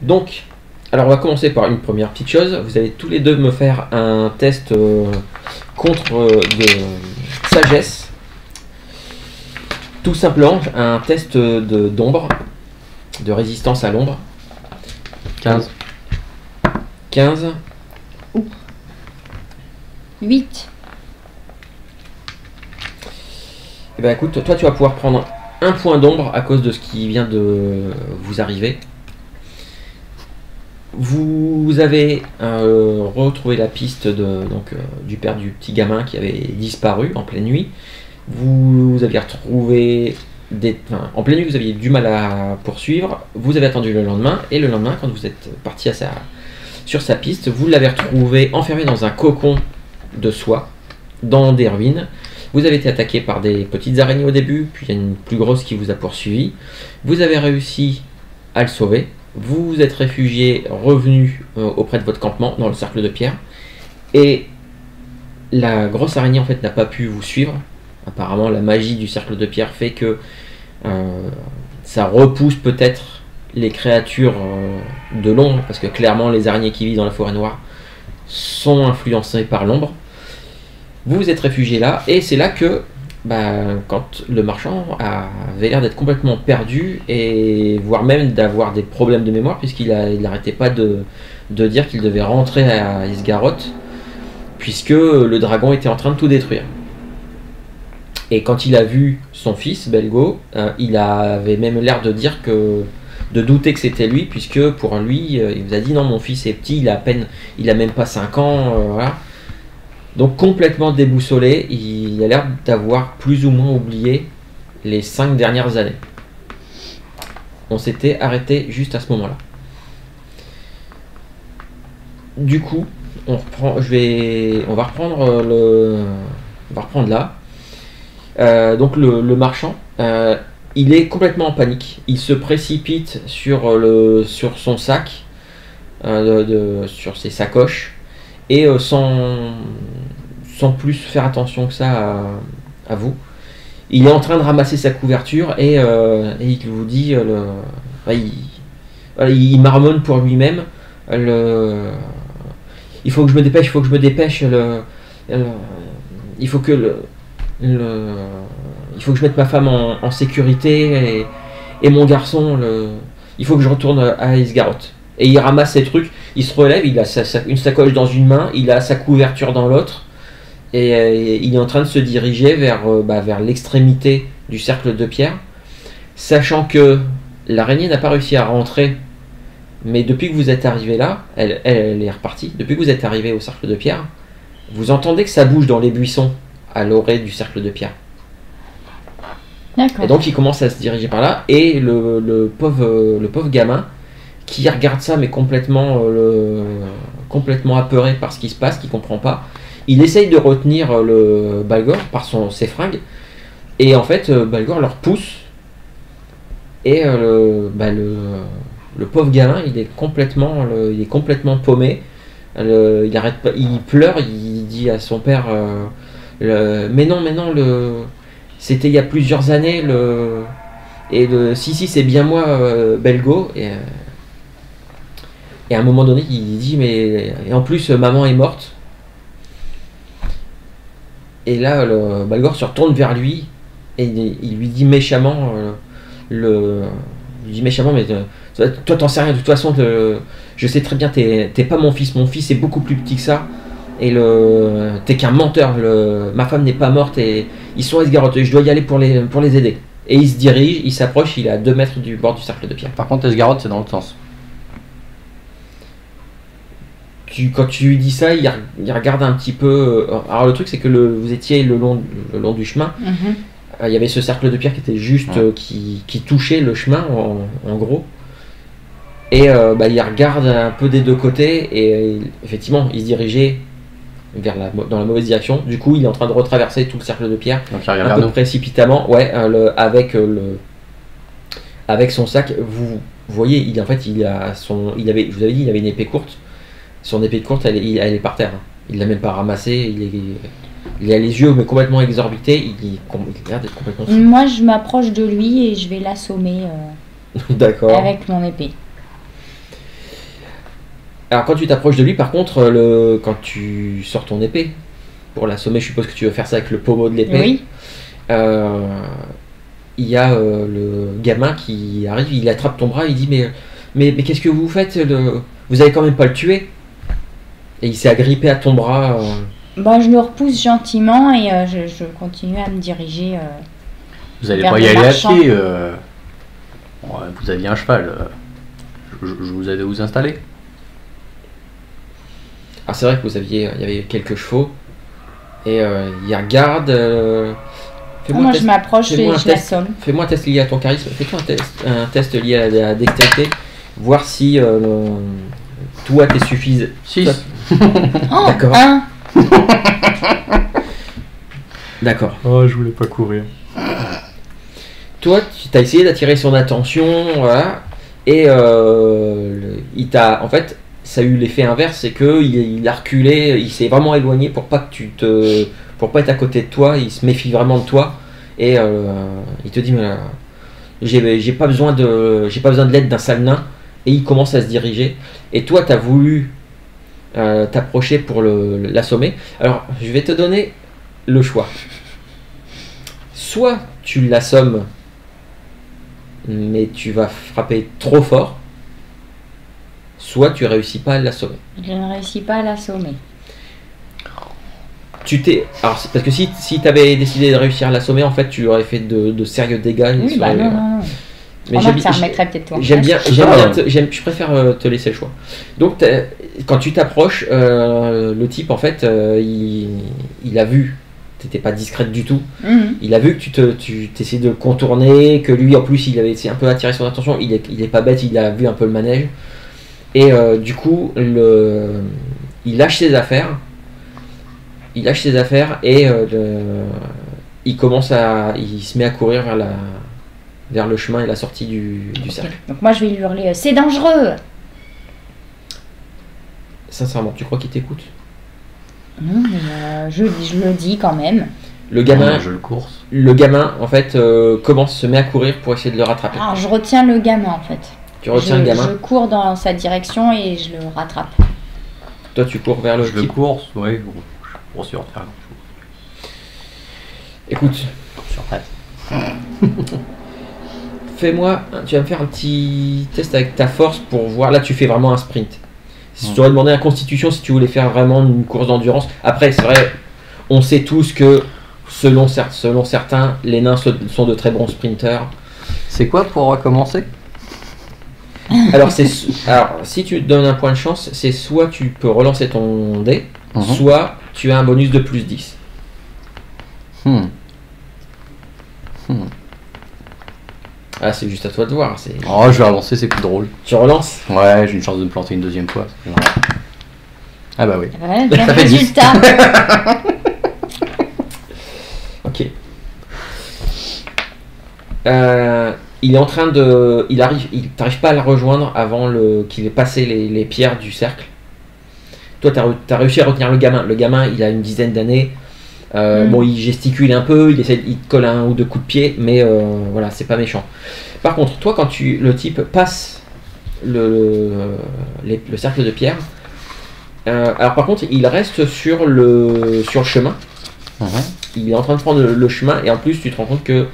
Donc, alors on va commencer par une première petite chose. Vous allez tous les deux me faire un test contre de sagesse. Tout simplement, un test d'ombre, de résistance à l'ombre. 15. 15. 8. Et ben écoute, toi tu vas pouvoir prendre un point d'ombre à cause de ce qui vient de vous arriver. Vous avez retrouvé la piste du père du petit gamin qui avait disparu en pleine nuit. Vous aviez retrouvé en pleine nuit, vous aviez du mal à poursuivre. Vous avez attendu le lendemain, et le lendemain, quand vous êtes parti sur sa piste, vous l'avez retrouvé enfermé dans un cocon de soie, dans des ruines. Vous avez été attaqué par des petites araignées au début, puis il y a une plus grosse qui vous a poursuivi. Vous avez réussi à le sauver. Vous vous êtes réfugié, revenu auprès de votre campement, dans le cercle de pierre. Et la grosse araignée, en fait, n'a pas pu vous suivre. Apparemment, la magie du cercle de pierre fait que ça repousse peut-être les créatures de l'ombre, parce que clairement, les araignées qui vivent dans la forêt noire sont influencées par l'ombre. Vous vous êtes réfugié là, et c'est là que, quand le marchand avait l'air d'être complètement perdu, et voire même d'avoir des problèmes de mémoire, puisqu'il n'arrêtait pas de dire qu'il devait rentrer à Isgaroth, puisque le dragon était en train de tout détruire. Et quand il a vu son fils, Belgo, il avait même l'air de dire de douter que c'était lui, puisque pour lui, il vous a dit non, mon fils est petit, il a même pas 5 ans, voilà. Donc complètement déboussolé, il a l'air d'avoir plus ou moins oublié les 5 dernières années. On s'était arrêté juste à ce moment-là. Du coup, on va reprendre là. Donc le marchand, il est complètement en panique. Il se précipite sur son sac, sur ses sacoches, et sans plus faire attention que ça à vous. Il est en train de ramasser sa couverture, et il vous dit, il marmonne pour lui-même, il faut que je me dépêche, il faut que je mette ma femme en sécurité, et mon garçon, il faut que je retourne à Isgaroth. Et il ramasse ses trucs, il se relève, il a une sacoche dans une main, il a sa couverture dans l'autre, et il est en train de se diriger vers l'extrémité du cercle de pierre, sachant que l'araignée n'a pas réussi à rentrer, mais depuis que vous êtes arrivé là, elle est repartie. Depuis que vous êtes arrivé au cercle de pierre, vous entendez que ça bouge dans les buissons à l'orée du cercle de pierre. D'accord. Et donc il commence à se diriger par là, et le pauvre gamin qui regarde ça, mais complètement apeuré par ce qui se passe, qui comprend pas. Il essaye de retenir le Balgor par ses fringues, et en fait Balgor leur pousse, et le pauvre gamin il est complètement paumé. Il arrête pas, il pleure, il dit à son père mais non, c'était il y a plusieurs années, si c'est bien moi, Belgo, et à un moment donné il dit et en plus maman est morte. Et là Balgor se retourne vers lui, et il lui dit méchamment, mais toi t'en sais rien, de toute façon je sais très bien, t'es pas mon fils est beaucoup plus petit que ça, et t'es qu'un menteur, ma femme n'est pas morte, et ils sont à Esgaroth, et je dois y aller pour les aider. Et il se dirige, il s'approche, il est à 2 mètres du bord du cercle de pierre. Par contre, Esgaroth, c'est dans l'autre sens. Quand tu lui dis ça, il regarde un petit peu. Alors le truc, c'est que vous étiez le long du chemin. Il y avait ce cercle de pierre qui était juste, qui touchait le chemin en gros. Et il regarde un peu des deux côtés, et effectivement il se dirigeait dans la mauvaise direction. Du coup il est en train de retraverser tout le cercle de pierre, donc il un peu précipitamment, avec son sac. Vous voyez, je vous avais dit, il avait une épée courte. Son épée courte, elle est par terre. Il l'a même pas ramassée. Il a les yeux mais complètement exorbités. Il a l'air d'être complètement fou. Moi, je m'approche de lui et je vais l'assommer D'accord. avec mon épée. Alors quand tu t'approches de lui, par contre, quand tu sors ton épée pour l'assommer, je suppose que tu veux faire ça avec le pommeau de l'épée. Oui. Il y a le gamin qui arrive, il attrape ton bras, il dit mais qu'est-ce que vous faites vous allez quand même pas le tuer. Et il s'est agrippé à ton bras. Bah, je le repousse gentiment et je continue à me diriger. Vous allez vers pas y le aller à marchand. pied. Ouais, vous aviez un cheval. Je vous aide à vous installer. Ah c'est vrai que il y avait quelques chevaux. Et il regarde. Moi, je m'approche et fais-moi un je test. l'assomme. Fais-moi un test lié à ton charisme. Fais-toi un test lié à la dextérité. Voir si toi t'es suffisant. 6. Oh, D'accord. 1. D'accord. Oh, je voulais pas courir. Toi, tu as essayé d'attirer son attention, voilà, et il t'a, en fait, ça a eu l'effet inverse, c'est que il a reculé, il s'est vraiment éloigné pour pas que pour pas être à côté de toi, il se méfie vraiment de toi, et il te dit, mais j'ai pas besoin de l'aide d'un sale nain, et il commence à se diriger, et toi, t'as voulu t'approcher pour l'assommer. Alors, je vais te donner le choix. Soit tu l'assommes, mais tu vas frapper trop fort, soit tu réussis pas à l'assommer. Je ne réussis pas à l'assommer. Alors, parce que si tu avais décidé de réussir à l'assommer, en fait, tu aurais fait de sérieux dégâts. Oui, sur bah les- non. Mais Remarque, ça remettrait peut-être toi. j'aime bien, ça. je préfère te laisser le choix. Donc, quand tu t'approches, le type, en fait, il a vu, t'étais pas discrète du tout. Mhm. Il a vu que tu essayais de le contourner, que lui en plus il avait essayé un peu attiré son attention, il est pas bête, il a vu un peu le manège. Et du coup, il lâche ses affaires. Il lâche ses affaires et il se met à courir vers le chemin et la sortie du cercle. Donc moi je vais lui hurler c'est dangereux. Sincèrement, tu crois qu'il t'écoute? Non, mais je le dis quand même. Le gamin, Je le course. en fait, se met à courir pour essayer de le rattraper. Alors je retiens le gamin en fait. Tu retiens le gamin. Je cours dans sa direction et je le rattrape. Toi, tu cours vers le Je le type. course, oui. Pour sûr faire grand-chose. Écoute, Sur tête. tu vas me faire un petit test avec ta force pour voir. Là, tu fais vraiment un sprint. Si tu aurais demandé à Constitution si tu voulais faire vraiment une course d'endurance. Après, c'est vrai, on sait tous que selon certains, les nains sont de très bons sprinteurs. C'est quoi pour recommencer? Alors, si tu te donnes un point de chance, c'est soit tu peux relancer ton dé, Mhm. soit tu as un bonus de plus 10. Ah, c'est juste à toi de voir. Oh, je vais avancer, c'est plus drôle. Tu relances. Ouais, j'ai une chance de me planter une deuxième fois. c'est marrant. Ah bah oui. Ouais, même Ça fait 10. résultat. Ok. Il est en train de. T'arrives pas à le rejoindre avant qu'il ait passé les pierres du cercle. Toi, t'as réussi à retenir le gamin. Le gamin, il a une dizaine d'années. Bon, il gesticule un peu, il te colle un ou deux coups de pied, mais voilà, c'est pas méchant. Par contre, toi, quand le type passe le cercle de pierre, alors par contre, il reste sur le chemin. Il est en train de prendre le chemin, et en plus, tu te rends compte que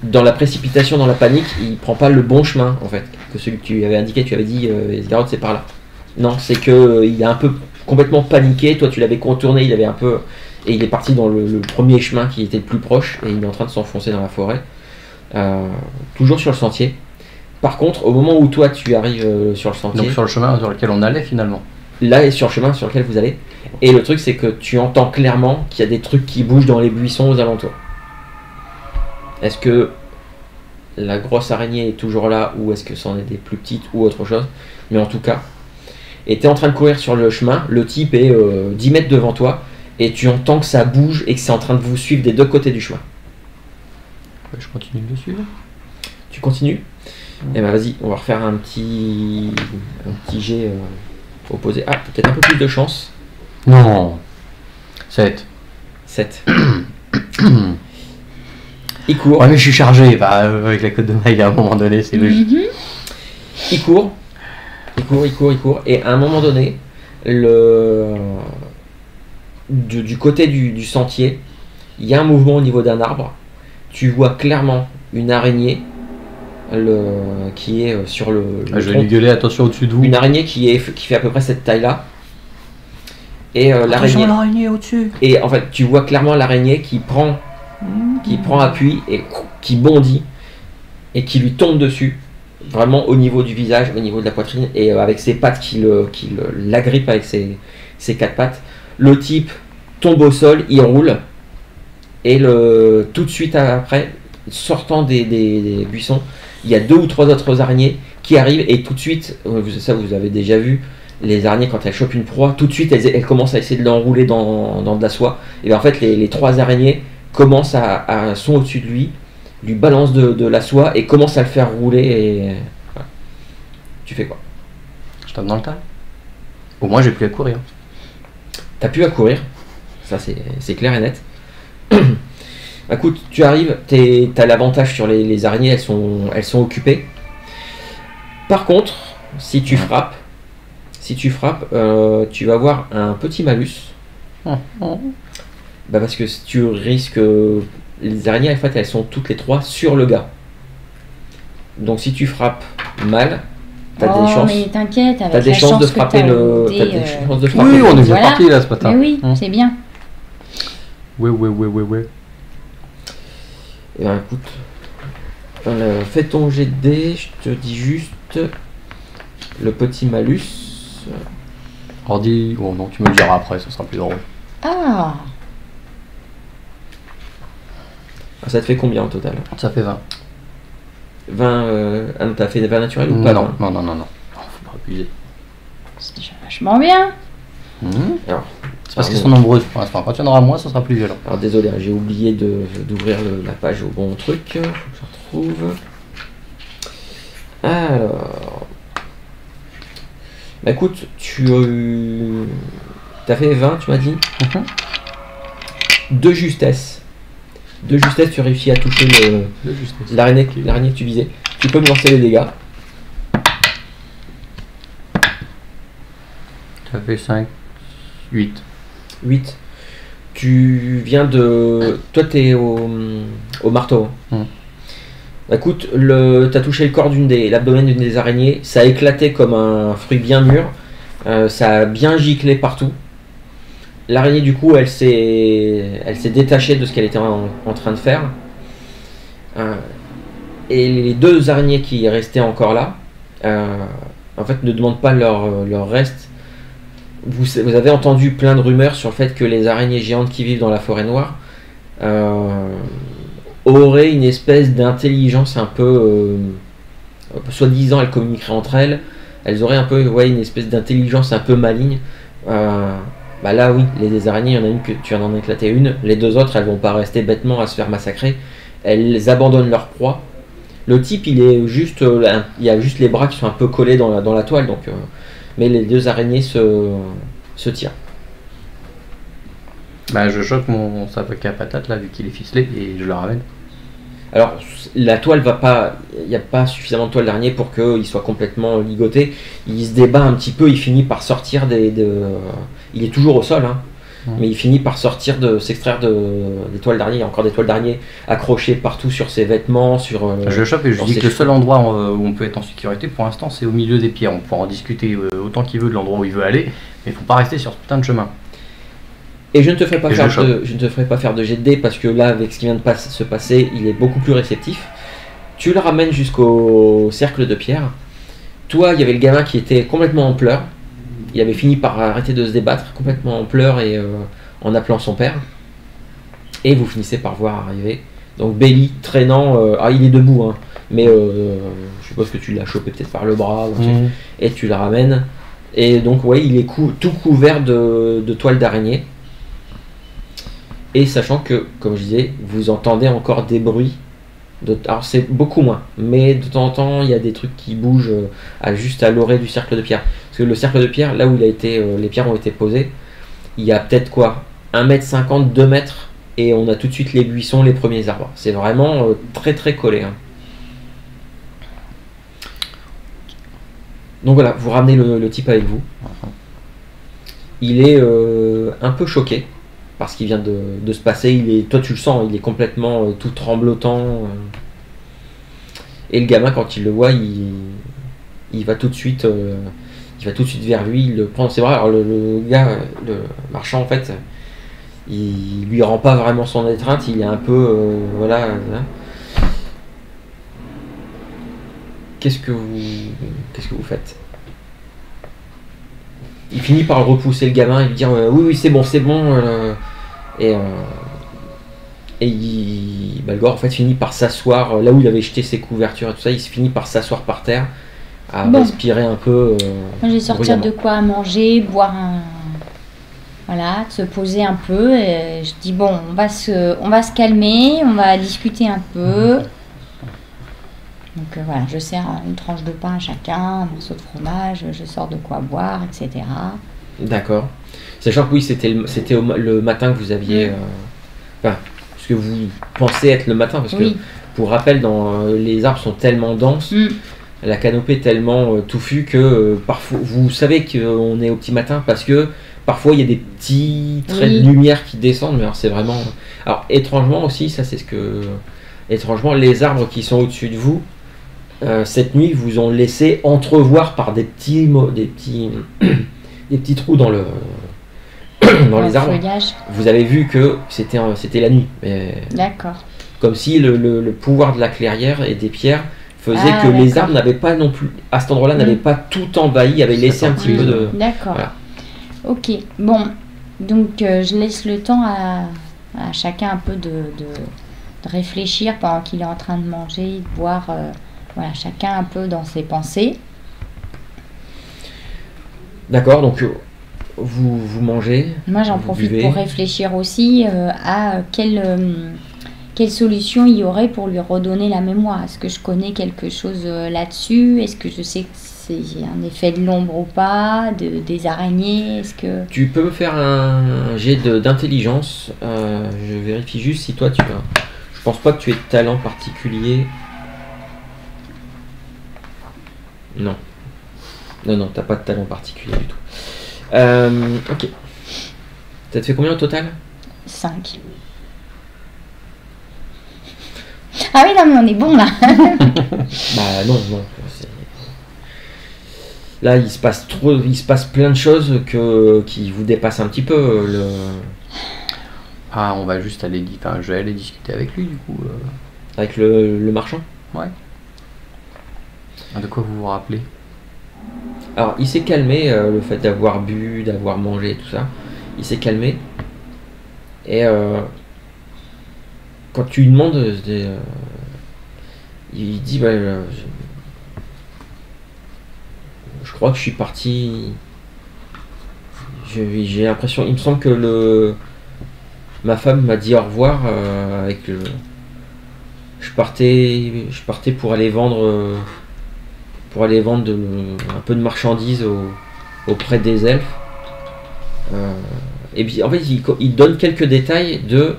dans la précipitation, dans la panique, il prend pas le bon chemin, en fait, que celui que tu avais indiqué. Tu avais dit, Esgaroth, c'est par là. Non, c'est que il a un peu complètement paniqué. Toi, tu l'avais contourné, il avait un peu. Et il est parti dans le premier chemin qui était le plus proche, et il est en train de s'enfoncer dans la forêt, toujours sur le sentier. Par contre, au moment où toi tu arrives sur le sentier, Donc sur le chemin sur lequel on allait finalement. là est sur le chemin sur lequel vous allez, et le truc c'est que tu entends clairement qu'il y a des trucs qui bougent dans les buissons aux alentours. Est-ce que la grosse araignée est toujours là, ou est-ce que c'en est des plus petites, ou autre chose? Mais en tout cas, et tu es en train de courir sur le chemin, le type est 10 mètres devant toi, et tu entends que ça bouge et que c'est en train de vous suivre des deux côtés du chemin. Je continue de le suivre. Tu continues? Eh ben vas-y, on va refaire un petit jet opposé. Ah, peut-être un peu plus de chance. Non. 7. 7. Il court. Ouais mais je suis chargé, bah, avec la côte de maille à un moment donné, c'est logique. Mhm. Il court. il court. Et à un moment donné, du côté du sentier, il y a un mouvement au niveau d'un arbre. Tu vois clairement une araignée qui est sur le Je vais tronc. lui gueuler, attention au-dessus de vous. Une araignée qui fait à peu près cette taille-là. Et Attention, l'araignée au-dessus. Et en fait, tu vois clairement l'araignée qui prend appui et qui bondit et qui lui tombe dessus, vraiment au niveau du visage, au niveau de la poitrine, et avec ses pattes qui l'agrippent avec ses quatre pattes. Le type tombe au sol, il roule, et tout de suite après, sortant des buissons, il y a 2 ou 3 autres araignées qui arrivent, et tout de suite, ça vous avez déjà vu, les araignées quand elles chopent une proie, tout de suite elles commencent à essayer de l'enrouler dans de la soie, et bien en fait les 3 araignées commencent sont au-dessus de lui balance de la soie et commence à le faire rouler, et voilà. Tu fais quoi? Je tape dans le tas. Au moins j'ai plus à courir. T'as plus à courir, ça c'est clair et net. Écoute, tu arrives, t'as l'avantage sur les araignées, elles sont occupées. Par contre, si tu frappes, tu vas avoir un petit malus. Bah parce que tu risques... Les araignées, en fait, elles sont toutes les 3 sur le gars. Donc si tu frappes mal, t'as des chances. Mais t'inquiète, avec t'as des la chances chance de que frapper t'as le. rodé, T'as des chances de frapper. Oui, on est bien Voilà. parti là ce matin. Mais oui, c'est bien. Ouais. Eh bien, écoute, fais ton jet de dés, je te dis juste le petit malus. Ordi, oh non, tu me le diras après, ça sera plus drôle. Ah, Ça te fait combien au total? Ça fait 20. 20. Ah non, t'as fait 20 naturels ou pas? Non. Oh, faut pas abuser. c'est déjà vachement bien. Alors, C'est parce qu'elles sont nombreuses pour l'instant. Quand il y en aura moins, ça sera plus violent. alors désolé, hein, j'ai oublié d'ouvrir la page au bon truc. Faut que je retrouve. Alors. Bah écoute, t'as fait 20, tu m'as dit? De justesse. De justesse, tu réussis à toucher l'araignée que tu visais. Tu peux me lancer les dégâts. Ça fait 5, 8. 8. Tu viens de... Toi, t'es au marteau. Bah, écoute, t'as touché le corps l'abdomen d'une des araignées. Ça a éclaté comme un fruit bien mûr. Ça a bien giclé partout. L'araignée, du coup, elle s'est détachée de ce qu'elle était en train de faire. Et les 2 araignées qui restaient encore là, en fait, ne demandent pas leur reste. Vous avez entendu plein de rumeurs sur le fait que les araignées géantes qui vivent dans la forêt noire auraient une espèce d'intelligence un peu... soi-disant, elles communiqueraient entre elles. Elles auraient un peu une espèce d'intelligence un peu maligne. Bah là oui, les araignées, il y en a une que tu viens d'en éclater une, les 2 autres elles vont pas rester bêtement à se faire massacrer, elles abandonnent leur proie. Le type il est juste, il y a juste les bras qui sont un peu collés dans la toile, donc, mais les 2 araignées se tirent. Bah je choque mon sac à patate là vu qu'il est ficelé et je le ramène. Alors la toile va pas, il n'y a pas suffisamment de toile d'araignée pour qu'il soit complètement ligoté, il se débat un petit peu, il finit par sortir il est toujours au sol, hein, mais il finit par s'extraire des toiles d'araignée. Il y a encore des toiles d'araignée accrochées partout sur ses vêtements, je le chope et je dis que le seul endroit où on peut être en sécurité pour l'instant c'est au milieu des pierres. On pourra en discuter autant qu'il veut de l'endroit où il veut aller, mais il faut pas rester sur ce putain de chemin. Et je ne te ferai pas faire de jet de dés parce que là, avec ce qui vient de se passer, il est beaucoup plus réceptif. Tu le ramènes jusqu'au cercle de pierre. Toi, il y avait le gamin qui était complètement en pleurs. Il avait fini par arrêter de se débattre, complètement en pleurs et en appelant son père. Et vous finissez par voir arriver. Donc Belly traînant, il est debout, hein, mais je suppose que tu l'as chopé peut-être par le bras, et tu le ramènes. Et donc il est tout couvert de toiles d'araignée. Et sachant que, comme je disais, vous entendez encore des bruits. Alors c'est beaucoup moins, mais de temps en temps il y a des trucs qui bougent juste à l'orée du cercle de pierre. Parce que le cercle de pierre, là où les pierres ont été posées, il y a peut-être 1,50 m, 2 mètres, et on a tout de suite les buissons, les premiers arbres. C'est vraiment très très collé. Hein. Donc voilà, vous ramenez le type avec vous. Il est un peu choqué par ce qui vient de se passer. Toi tu le sens, il est complètement tout tremblotant. Et le gamin, quand il le voit, il va tout de suite vers lui, il le prend dans ses bras. Alors le gars, le marchand, en fait, il lui rend pas vraiment son étreinte, il est un peu voilà. Qu'est-ce que vous faites? Il finit par le repousser, le gamin, et lui dire oui c'est bon et le gars en fait finit par s'asseoir là où il avait jeté ses couvertures et tout ça. Il se finit par s'asseoir par terre à respirer un peu. Moi, je vais sortir de quoi manger, boire voilà, se poser un peu. Et je dis bon, on va se calmer, on va discuter un peu. Donc voilà, je sers une tranche de pain à chacun, un morceau de fromage, je sors de quoi boire, etc. D'accord. Sachant que oui, c'était le matin que vous aviez... ce que vous pensez être le matin, parce que, pour rappel, les arbres sont tellement denses, la canopée est tellement touffue que parfois, vous savez qu'on est au petit matin, parce que parfois il y a des petits traits de lumière qui descendent, mais alors c'est vraiment... Alors étrangement aussi, ça c'est ce que... Étrangement, les arbres qui sont au-dessus de vous, cette nuit, vous ont laissé entrevoir par des petits trous dans les arbres. Feuillage. Vous avez vu que c'était la nuit. D'accord. Comme si le pouvoir de la clairière et des pierres faisait que les arbres n'avaient pas non plus, à cet endroit-là, n'avaient pas tout envahi, avaient laissé un petit peu de... D'accord. Voilà. Ok. Bon, donc je laisse le temps à chacun un peu de réfléchir pendant qu'il est en train de manger, de boire... Voilà, chacun un peu dans ses pensées. D'accord, donc vous mangez. Moi, j'en profite pour réfléchir aussi à quelle solution il y aurait pour lui redonner la mémoire. Est-ce que je connais quelque chose là-dessus? Est-ce que je sais que c'est un effet de l'ombre ou pas, des araignées? Est-ce que... Tu peux me faire un jet d'intelligence. Je vérifie juste si toi tu as... Je pense pas que tu aies de talent particulier. Non. Non, t'as pas de talent particulier du tout. Ok. T'as fait combien au total? 5. Ah oui, non, mais on est bon là. Bah non. Là, il se passe plein de choses qui vous dépassent un petit peu. On va juste aller... Enfin, je vais aller discuter avec lui du coup. Avec le marchand? Ouais. De quoi vous vous rappelez? Alors, il s'est calmé, le fait d'avoir bu, d'avoir mangé et tout ça. Il s'est calmé. Et quand tu lui demandes, il dit je crois que je suis parti. J'ai l'impression, il me semble que ma femme m'a dit au revoir avec le. Je partais pour aller vendre. Un peu de marchandises auprès des elfes. Et puis en fait il donne quelques détails de...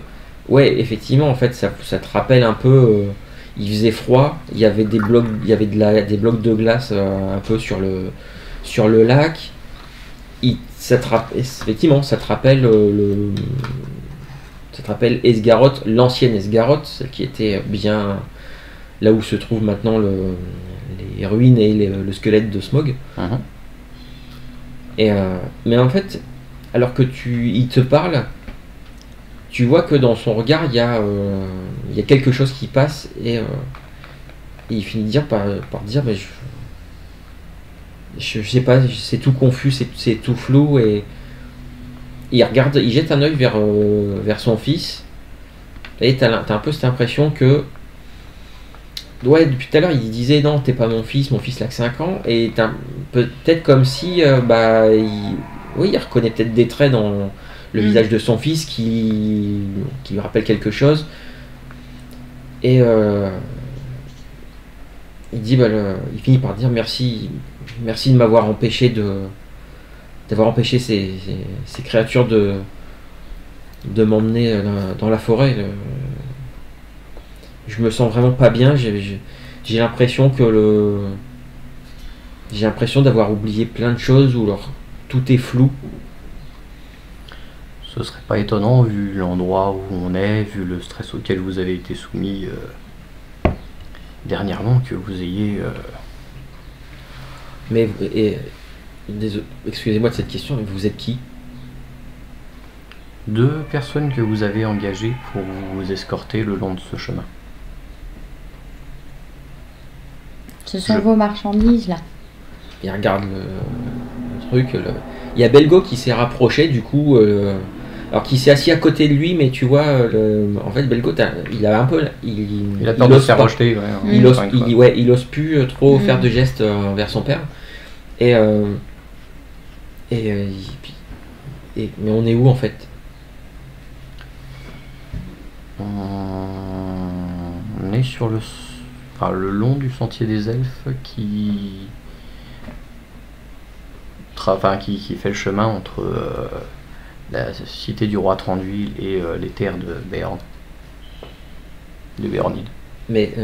Ouais, effectivement, en fait ça te rappelle un peu... il faisait froid, il y avait des blocs de glace un peu sur le lac. Effectivement, ça te rappelle Esgaroth, l'ancienne Esgaroth, celle qui était bien là où se trouve maintenant les ruines et le squelette de Smaug. Et mais en fait, alors que il te parle, tu vois que dans son regard il y a quelque chose qui passe et il finit par dire mais je sais pas, c'est tout confus, c'est tout flou, et il jette un œil vers son fils, et t'as un peu cette impression que ouais, depuis tout à l'heure il disait non, t'es pas mon fils n'a que 5 ans, et t'as peut-être comme si il reconnaît peut-être des traits dans le visage de son fils qui lui rappelle quelque chose, et il dit il finit par dire merci de m'avoir empêché d'avoir empêché ces créatures de m'emmener dans la forêt. Je me sens vraiment pas bien, j'ai l'impression que J'ai l'impression d'avoir oublié plein de choses ou alors tout est flou. Ce serait pas étonnant vu l'endroit où on est, vu le stress auquel vous avez été soumis dernièrement, que vous ayez... Mais excusez-moi de cette question, mais vous êtes qui? 2 personnes que vous avez engagées pour vous escorter le long de ce chemin. Ce sont vos marchandises là. Il regarde le truc. Il y a Belgo qui s'est rapproché du coup. Alors qui s'est assis à côté de lui, mais tu vois, en fait Belgo, il a un peu, il a peur de se faire rejeter. Ouais, il ose plus trop faire de gestes envers son père. Mais on est où en fait? On est sur le long du sentier des elfes qui fait le chemin entre la cité du roi Tranduil et les terres de Béorn. De Béornide. Mais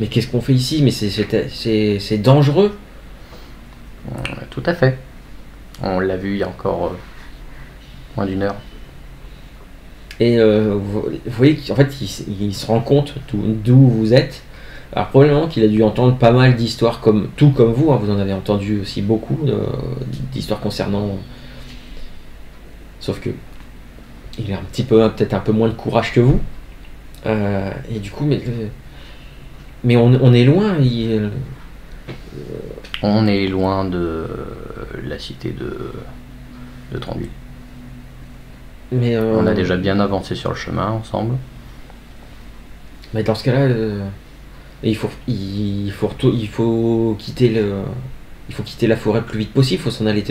qu'est-ce qu'on fait ici? Mais c'est dangereux. Tout à fait. On l'a vu il y a encore moins d'1 heure. Et vous voyez qu'en fait il se rend compte d'où vous êtes. Alors probablement qu'il a dû entendre pas mal d'histoires comme vous, hein, vous en avez entendu aussi beaucoup d'histoires concernant. Sauf que il a peut-être un peu moins de courage que vous. Et du coup, mais on est loin. On est loin de la cité de Tranduil. Mais on a déjà bien avancé sur le chemin ensemble. Mais dans ce cas-là, il faut quitter la forêt le plus vite possible. Faut s'en aller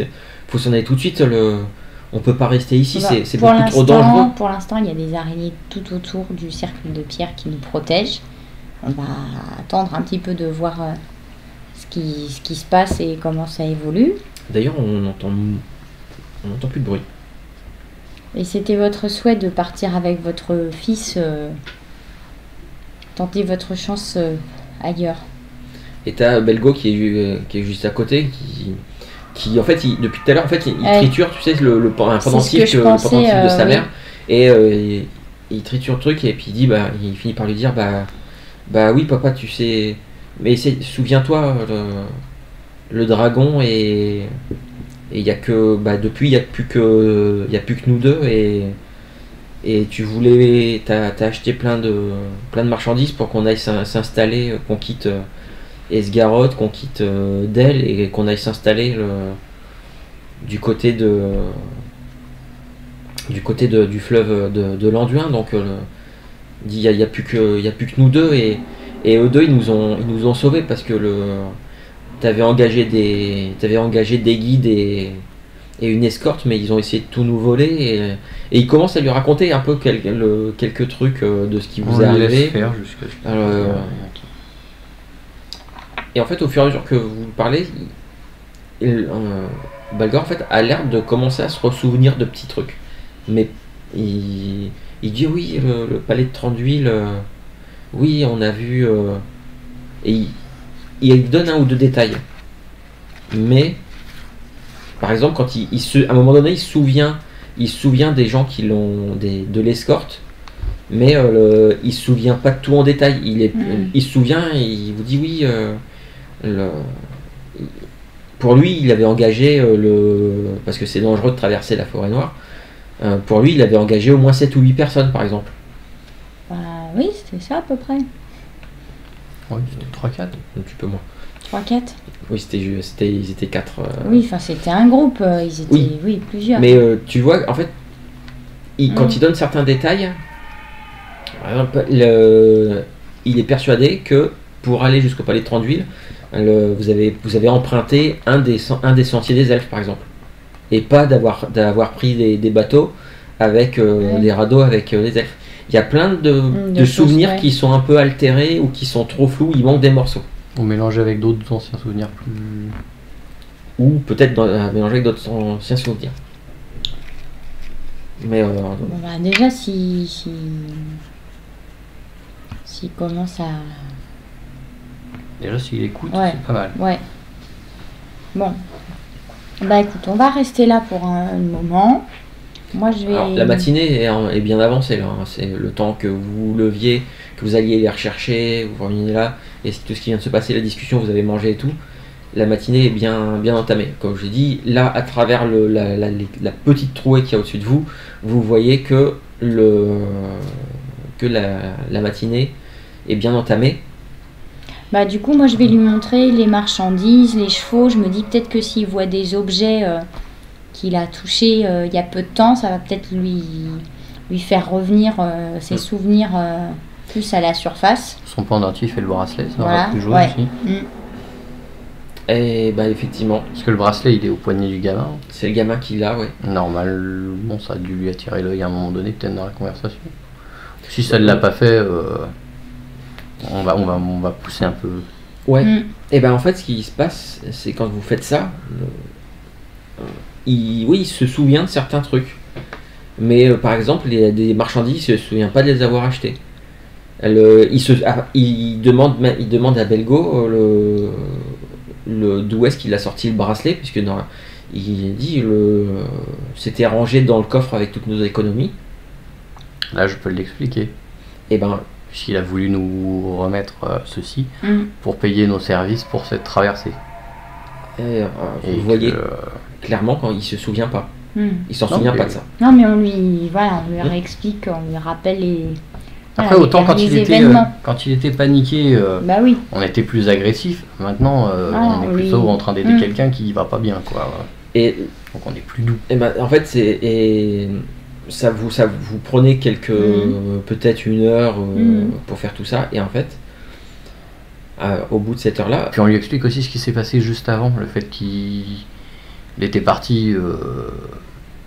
tout de suite. On peut pas rester ici. C'est beaucoup trop dangereux. Pour l'instant, il y a des araignées tout autour du cercle de pierre qui nous protègent. On va attendre un petit peu de voir ce qui se passe et comment ça évolue. D'ailleurs, on n'entend plus de bruit. Et c'était votre souhait de partir avec votre fils, tenter votre chance ailleurs. Et t'as Belgo qui est juste à côté, qui en fait, depuis tout à l'heure, en fait, il triture, tu sais, un pendentif de sa mère, et il triture le truc, et puis il finit par lui dire, bah oui papa, tu sais, mais souviens-toi, le dragon et il y a que depuis il y a plus que nous deux, et t'as acheté plein de marchandises pour qu'on aille s'installer, qu'on quitte Esgaroth, qu'on quitte Dell, et qu'on aille s'installer du côté du fleuve de l'Anduin. Donc il y a plus que nous deux, et eux deux ils nous ont sauvés parce que t'avais engagé des guides et une escorte, mais ils ont essayé de tout nous voler, et ils commencent à lui raconter un peu quelques trucs de ce qui vous est arrivé. Et en fait, au fur et à mesure que vous parlez, Balgor en fait a l'air de commencer à se ressouvenir de petits trucs, mais il dit oui, le palais de Tranduil, oui, on a vu, et il donne 1 ou 2 détails, mais par exemple, quand à un moment donné, il se souvient des gens qui de l'escorte, mais il se souvient pas de tout en détail. Il se souvient et il vous dit oui. Pour lui, il avait engagé parce que c'est dangereux de traverser la forêt noire. Pour lui, il avait engagé au moins 7 ou 8 personnes, par exemple. Oui, c'était ça à peu près. Oui, c'était 3-4. Un petit peu moins. 3-4. Oui, ils étaient 4. Oui, enfin c'était un groupe, ils étaient plusieurs. Mais tu vois, en fait, quand il donne certains détails, par exemple, il est persuadé que pour aller jusqu'au palais de Tranduil, vous avez emprunté un des sentiers des elfes, par exemple, et pas d'avoir pris des bateaux avec des radeaux avec les elfes. Il y a plein de souvenirs qui sont un peu altérés ou qui sont trop flous, il manque des morceaux. Ou mélanger avec d'autres anciens souvenirs plus... Ou peut-être mélanger avec d'autres anciens souvenirs. Mais déjà, s'il commence Déjà, s'il écoute, Ouais. c'est pas mal. Ouais. Bon. Bah écoute, on va rester là pour un moment. Moi, je vais... Alors, la matinée est bien avancée là, hein. C'est le temps que vous vous leviez, que vous alliez les rechercher, vous reveniez là, et tout ce qui vient de se passer, la discussion, vous avez mangé et tout. La matinée est bien entamée. Comme je l'ai dit, là, à travers la petite trouée qu'il y a au-dessus de vous, vous voyez que, la matinée est bien entamée. Bah du coup, moi, je vais lui montrer les marchandises, les chevaux. Je me dis peut-être que s'il voit des objets qu'il a touchés il y a peu de temps, ça va peut-être lui faire revenir ses souvenirs plus à la surface. Son pendentif et le bracelet, ça Voilà, aura pu jouer ouais. aussi. Et bah effectivement, Parce que le bracelet, il est au poignet du gamin. c'est le gamin qui l'a, ouais. Normalement, ça a dû lui attirer l'œil à un moment donné, peut-être dans la conversation. Si ça ne l'a pas fait, on va pousser un peu. Ouais. Mm. Et ben en fait, ce qui se passe, c'est quand vous faites ça, il se souvient de certains trucs. Mais par exemple, il y a des marchandises, il ne se souvient pas de les avoir achetées. Il demande à Belgo d'où est-ce qu'il a sorti le bracelet, puisque il dit c'était rangé dans le coffre avec toutes nos économies. Là, je peux l'expliquer. Et ben S'il a voulu nous remettre ceci Mm. pour payer nos services pour cette traversée. et, Et vous voyez que, clairement quand il se souvient pas. Mm. Il s'en Non, souvient mais- pas de ça. Non, mais on lui réexplique, on lui rappelle les... Après, voilà, autant les quand il événements. était paniqué, Bah oui. on était plus agressif. Maintenant, on est oui. plutôt en train d'aider Mm. quelqu'un qui va pas bien, quoi. Et Donc on est plus doux. Et ben, en fait, ça vous prenez peut-être une heure pour faire tout ça, et en fait, au bout de cette heure-là, Puis on lui explique aussi ce qui s'est passé juste avant, le fait qu'il était parti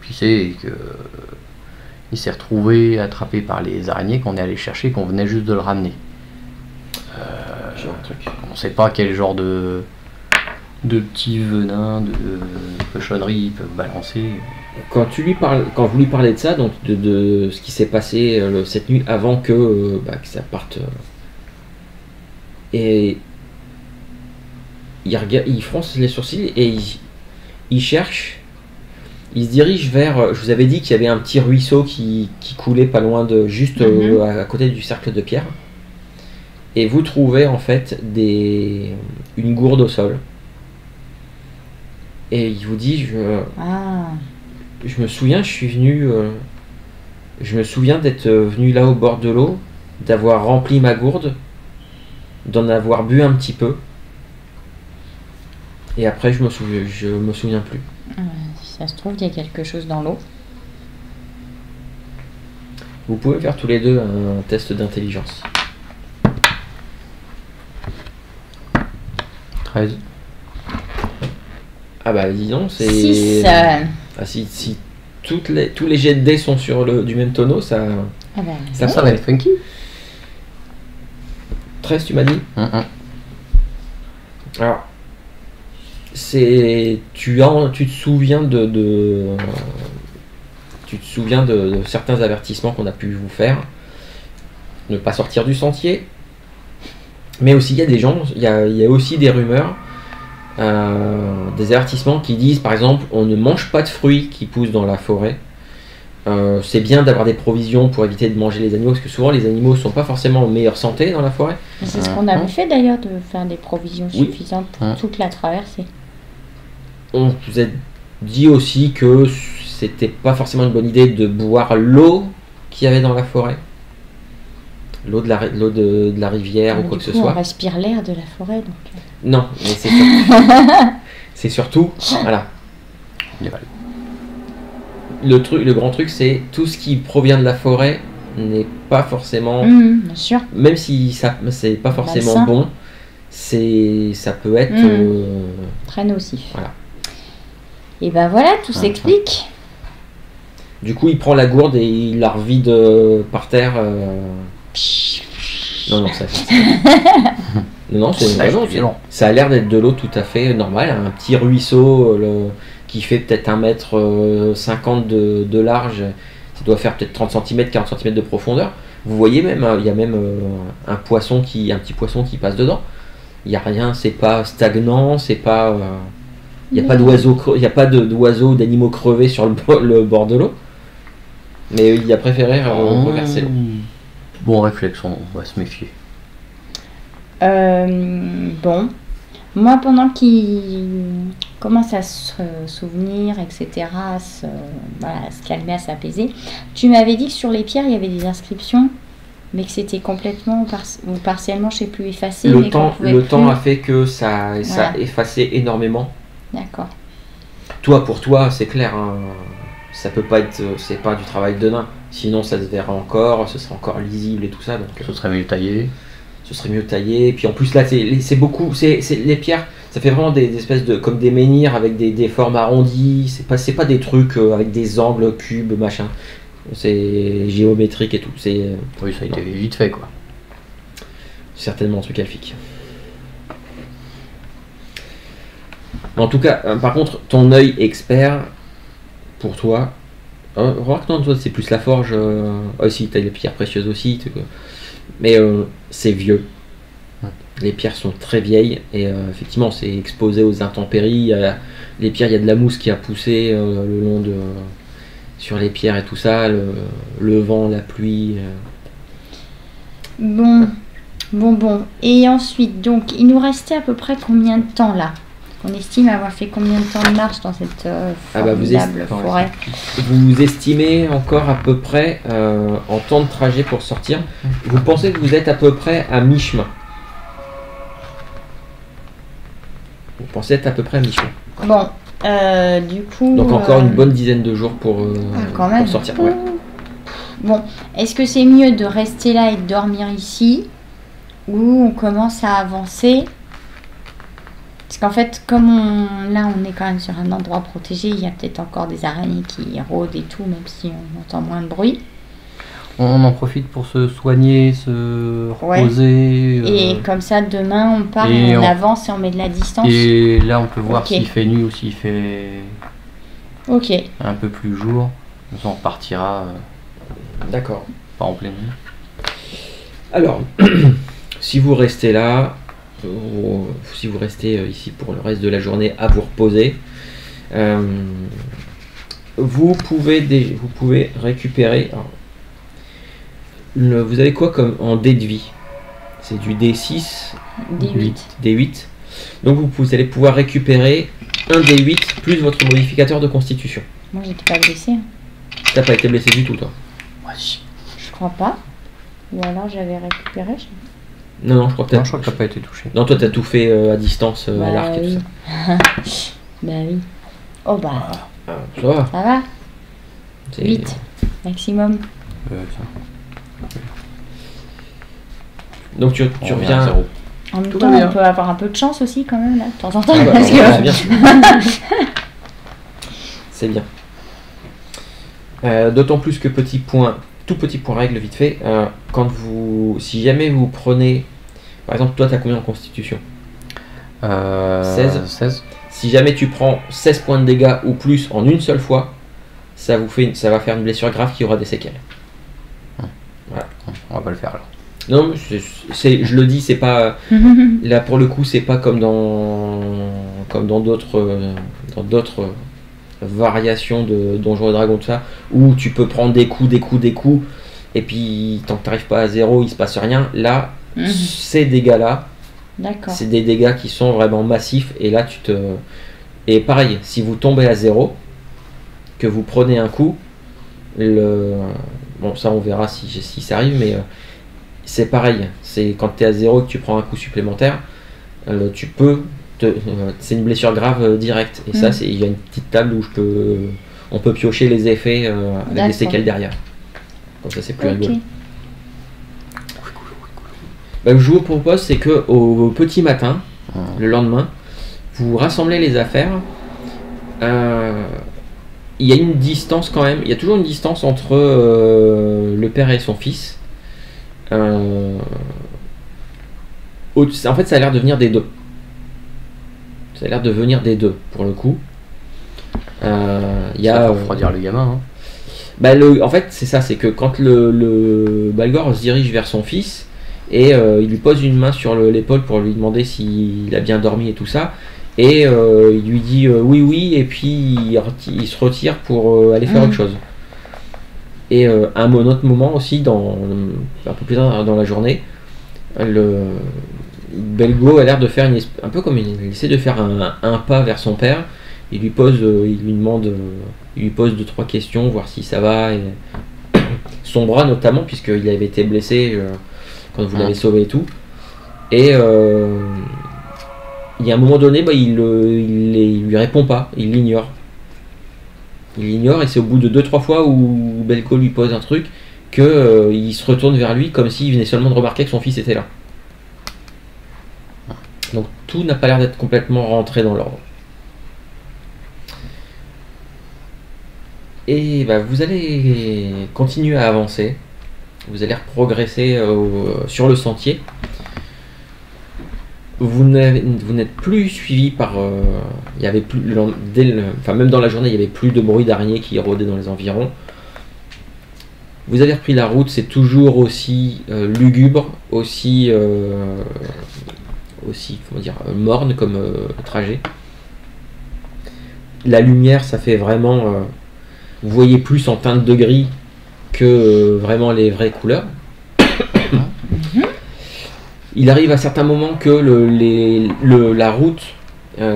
pisser et que il s'est retrouvé attrapé par les araignées qu'on est allé chercher, qu'on venait juste de le ramener. j'ai un truc. On sait pas quel genre de petits venins, de cochonneries ils peuvent balancer. Quand vous lui parlez de ça, donc de ce qui s'est passé cette nuit avant que ça parte, et il fronce les sourcils et il cherche. Il se dirige vers. Je vous avais dit qu'il y avait un petit ruisseau qui coulait pas loin de juste à côté du cercle de pierre. Et vous trouvez en fait une gourde au sol. Et il vous dit je me souviens, je me souviens d'être venu là au bord de l'eau, d'avoir rempli ma gourde, d'en avoir bu un petit peu. Et après je me souviens plus. Si ça se trouve, il y a quelque chose dans l'eau. Vous pouvez faire tous les deux un test d'intelligence. 13. Ah bah dis donc, c'est... 6. Ah, si tous les jets de dés sont du même tonneau, ça... Ah bah, Ça va être funky. 13 tu m'as dit. Alors, tu te souviens de certains avertissements qu'on a pu vous faire. Ne pas sortir du sentier. Mais aussi, il y a des gens, il y a aussi des rumeurs, des avertissements qui disent, par exemple, on ne mange pas de fruits qui poussent dans la forêt. C'est bien d'avoir des provisions pour éviter de manger les animaux, parce que souvent les animaux ne sont pas forcément en meilleure santé dans la forêt. c'est ce qu'on avait fait d'ailleurs, de faire des provisions Oui. suffisantes pour toute la traversée. On vous a dit aussi que c'était pas forcément une bonne idée de boire l'eau qu'il y avait dans la forêt. L'eau de la rivière ou Mais quoi du que coup, ce soit. on respire l'air de la forêt, donc... Non, mais c'est surtout voilà. Le grand truc, c'est tout ce qui provient de la forêt n'est pas forcément, bien sûr. même si c'est pas forcément Malsain. bon, ça peut être Très nocif. voilà. Et ben voilà, tout s'explique. Du coup, il prend la gourde et il la revide par terre. Non, ça a l'air d'être de l'eau tout à fait normale, un petit ruisseau qui fait peut-être 1,50 m de large, ça doit faire peut-être 30 cm, 40 cm de profondeur. Vous voyez même, il y a même un petit poisson qui passe dedans. Il n'y a rien, c'est pas stagnant, c'est pas. Il n'y a Mais- pas d'oiseaux, il y a pas d'oiseaux, d'animaux crevés sur le bord de l'eau. Mais il a préféré reverser l'eau. Bon réflexe, on va se méfier. Bon, moi pendant qu'il commence à se souvenir, etc., voilà, à se calmer, à s'apaiser, tu m'avais dit que sur les pierres il y avait des inscriptions, mais que c'était complètement ou partiellement, je sais plus, effacé. Le mais qu'on temps, pouvait le plus- temps a fait que ça a Voilà. effacé énormément. D'accord. Toi, pour toi, c'est clair, hein, ça peut pas être, c'est pas du travail de nain. Sinon, ça se verra encore, ce serait encore lisible et tout ça. Donc, Ce serait mieux taillé. ce serait mieux taillé. Et puis en plus là, c'est beaucoup, c'est les pierres. Ça fait vraiment des espèces de comme des menhirs avec des formes arrondies. C'est pas des trucs avec des angles cubes machin. C'est géométrique et tout. C'est Oui, ça a été vite fait quoi. certainement un truc elfique. En tout cas, par contre, ton œil expert, pour toi, remarque, non, toi, c'est plus la forge. Aussi, t'as les pierres précieuses aussi. Mais c'est vieux. Ouais. Les pierres sont très vieilles et effectivement, c'est exposé aux intempéries. Les pierres, il y a de la mousse qui a poussé le long de. Sur les pierres et tout ça, le vent, la pluie. Bon. Et ensuite, donc, il nous restait à peu près combien de temps là? On estime avoir fait combien de temps de marche dans cette Ah bah, vous formidable estimez- forêt? Vous estimez encore à peu près en temps de trajet pour sortir. Vous pensez que vous êtes à peu près à mi-chemin. Vous pensez être à peu près à mi-chemin. Bon, du coup. Donc encore une bonne dizaine de jours pour, quand même. pour sortir. Ouais. Bon, est-ce que c'est mieux de rester là et de dormir ici, ou on commence à avancer? Parce qu'en fait, comme là on est quand même sur un endroit protégé, il y a peut-être encore des araignées qui rôdent et tout, même si on entend moins de bruit. On en profite pour se soigner, se reposer. Et comme ça, demain on part et et on on- avance et on met de la distance. Et là, on peut voir Ok. s'il fait nuit ou s'il fait Ok. un peu plus jour. Comme ça, on repartira D'accord. pas en pleine nuit. Alors, si vous restez là, si vous restez ici pour le reste de la journée à vous reposer, vous pouvez récupérer. Alors, vous avez quoi comme en dé de vie? C'est du D6, D8. D8. Donc vous allez pouvoir récupérer un D8 plus votre modificateur de constitution. Moi j'étais pas blessée, hein. T'as pas été blessé du tout, toi? Je crois pas. Ou alors j'avais récupéré. Non, je crois que Non, t'as. je crois que t'as pas été touché. Non, toi t'as tout fait à distance, à Bah l'arc et tout oui. ça. Bah oui. Oh bah, Ah, ça va. ça va. C'est- 8 maximum. Ça. Donc tu On revient à reviens. zéro. En même Tout temps, va bien. on peut avoir un peu de chance aussi quand même là, de temps en temps. Ah bah, parce alors, que- c'est bien. C'est bien. D'autant plus que tout petit point règle vite fait, si jamais vous prenez, par exemple toi t'as combien en constitution? 16. 16. Si jamais tu prends 16 points de dégâts ou plus en une seule fois, ça va faire une blessure grave qui aura des séquelles. On va pas le faire alors. Non, mais je le dis, c'est pas là pour le coup, c'est pas comme dans d'autres variations de Donjons et Dragons, tout ça, où tu peux prendre des coups, et puis tant que t'arrives pas à zéro, il se passe rien. Là, ces dégâts-là, D'accord. c'est des dégâts qui sont vraiment massifs, et là et pareil, si vous tombez à zéro, que vous prenez un coup, bon ça on verra si ça arrive, mais c'est pareil, c'est quand tu es à zéro et que tu prends un coup supplémentaire, c'est une blessure grave directe, et ça il y a une petite table où on peut piocher les effets avec D'accord. des séquelles derrière, comme ça c'est plus Ok. rigolo. Bah, je vous propose, c'est que au petit matin, le lendemain, vous rassemblez les affaires. Il y a une distance quand même, il y a toujours une distance entre le père et son fils. En fait, ça a l'air de venir des deux. Ça a l'air de venir des deux, pour le coup. Il y Ça a va refroidir le gamin. Hein. bah, en fait, c'est ça, c'est que quand le Balgor se dirige vers son fils, et il lui pose une main sur l'épaule pour lui demander s'il a bien dormi et tout ça. Et il lui dit oui, oui, et puis il se retire pour aller faire autre chose. Et à un autre moment aussi, un peu plus tard dans la journée, Belgo a l'air de faire un peu comme il essaie de faire un pas vers son père. Il lui pose 2-3 questions, voir si ça va. Et son bras notamment, puisqu'il avait été blessé quand vous l'avez sauvé et tout. Et il y a un moment donné, il lui répond pas, il l'ignore. Il l'ignore et c'est au bout de 2-3 fois où Belko lui pose un truc que il se retourne vers lui comme s'il venait seulement de remarquer que son fils était là. Donc tout n'a pas l'air d'être complètement rentré dans l'ordre. Et vous allez continuer à avancer. Vous allez progresser sur le sentier. Vous n'êtes plus suivi par. Il y avait plus, même dans la journée, il n'y avait plus de bruit d'araignées qui rôdaient dans les environs. Vous avez repris la route, c'est toujours aussi lugubre, aussi comment dire, morne comme trajet. La lumière, ça fait vraiment. Vous voyez plus en teinte de gris que vraiment les vraies couleurs. Il arrive à certains moments que la route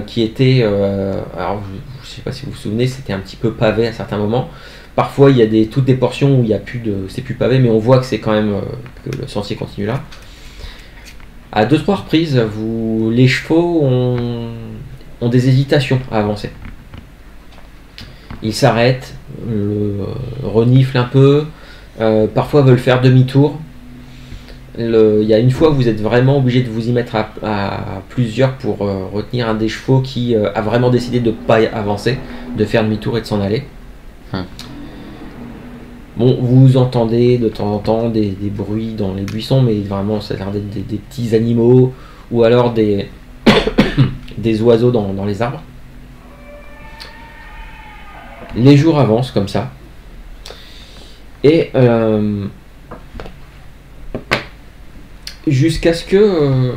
qui était... alors, je ne sais pas si vous vous souvenez, c'était un petit peu pavé à certains moments. Parfois, il y a toutes des portions où il y a plus c'est plus pavé, mais on voit que c'est quand même que le sentier continue là. À 2-3 reprises, les chevaux ont des hésitations à avancer. Ils s'arrêtent, reniflent un peu, parfois veulent faire demi-tour. Il y a une fois où vous êtes vraiment obligé de vous y mettre à plusieurs pour retenir un des chevaux qui a vraiment décidé de ne pas avancer, de faire demi-tour et de s'en aller. Bon, vous entendez de temps en temps des bruits dans les buissons, mais vraiment ça a l'air d'être des petits animaux ou alors des oiseaux dans les arbres. Les jours avancent comme ça. Et jusqu'à ce qu'un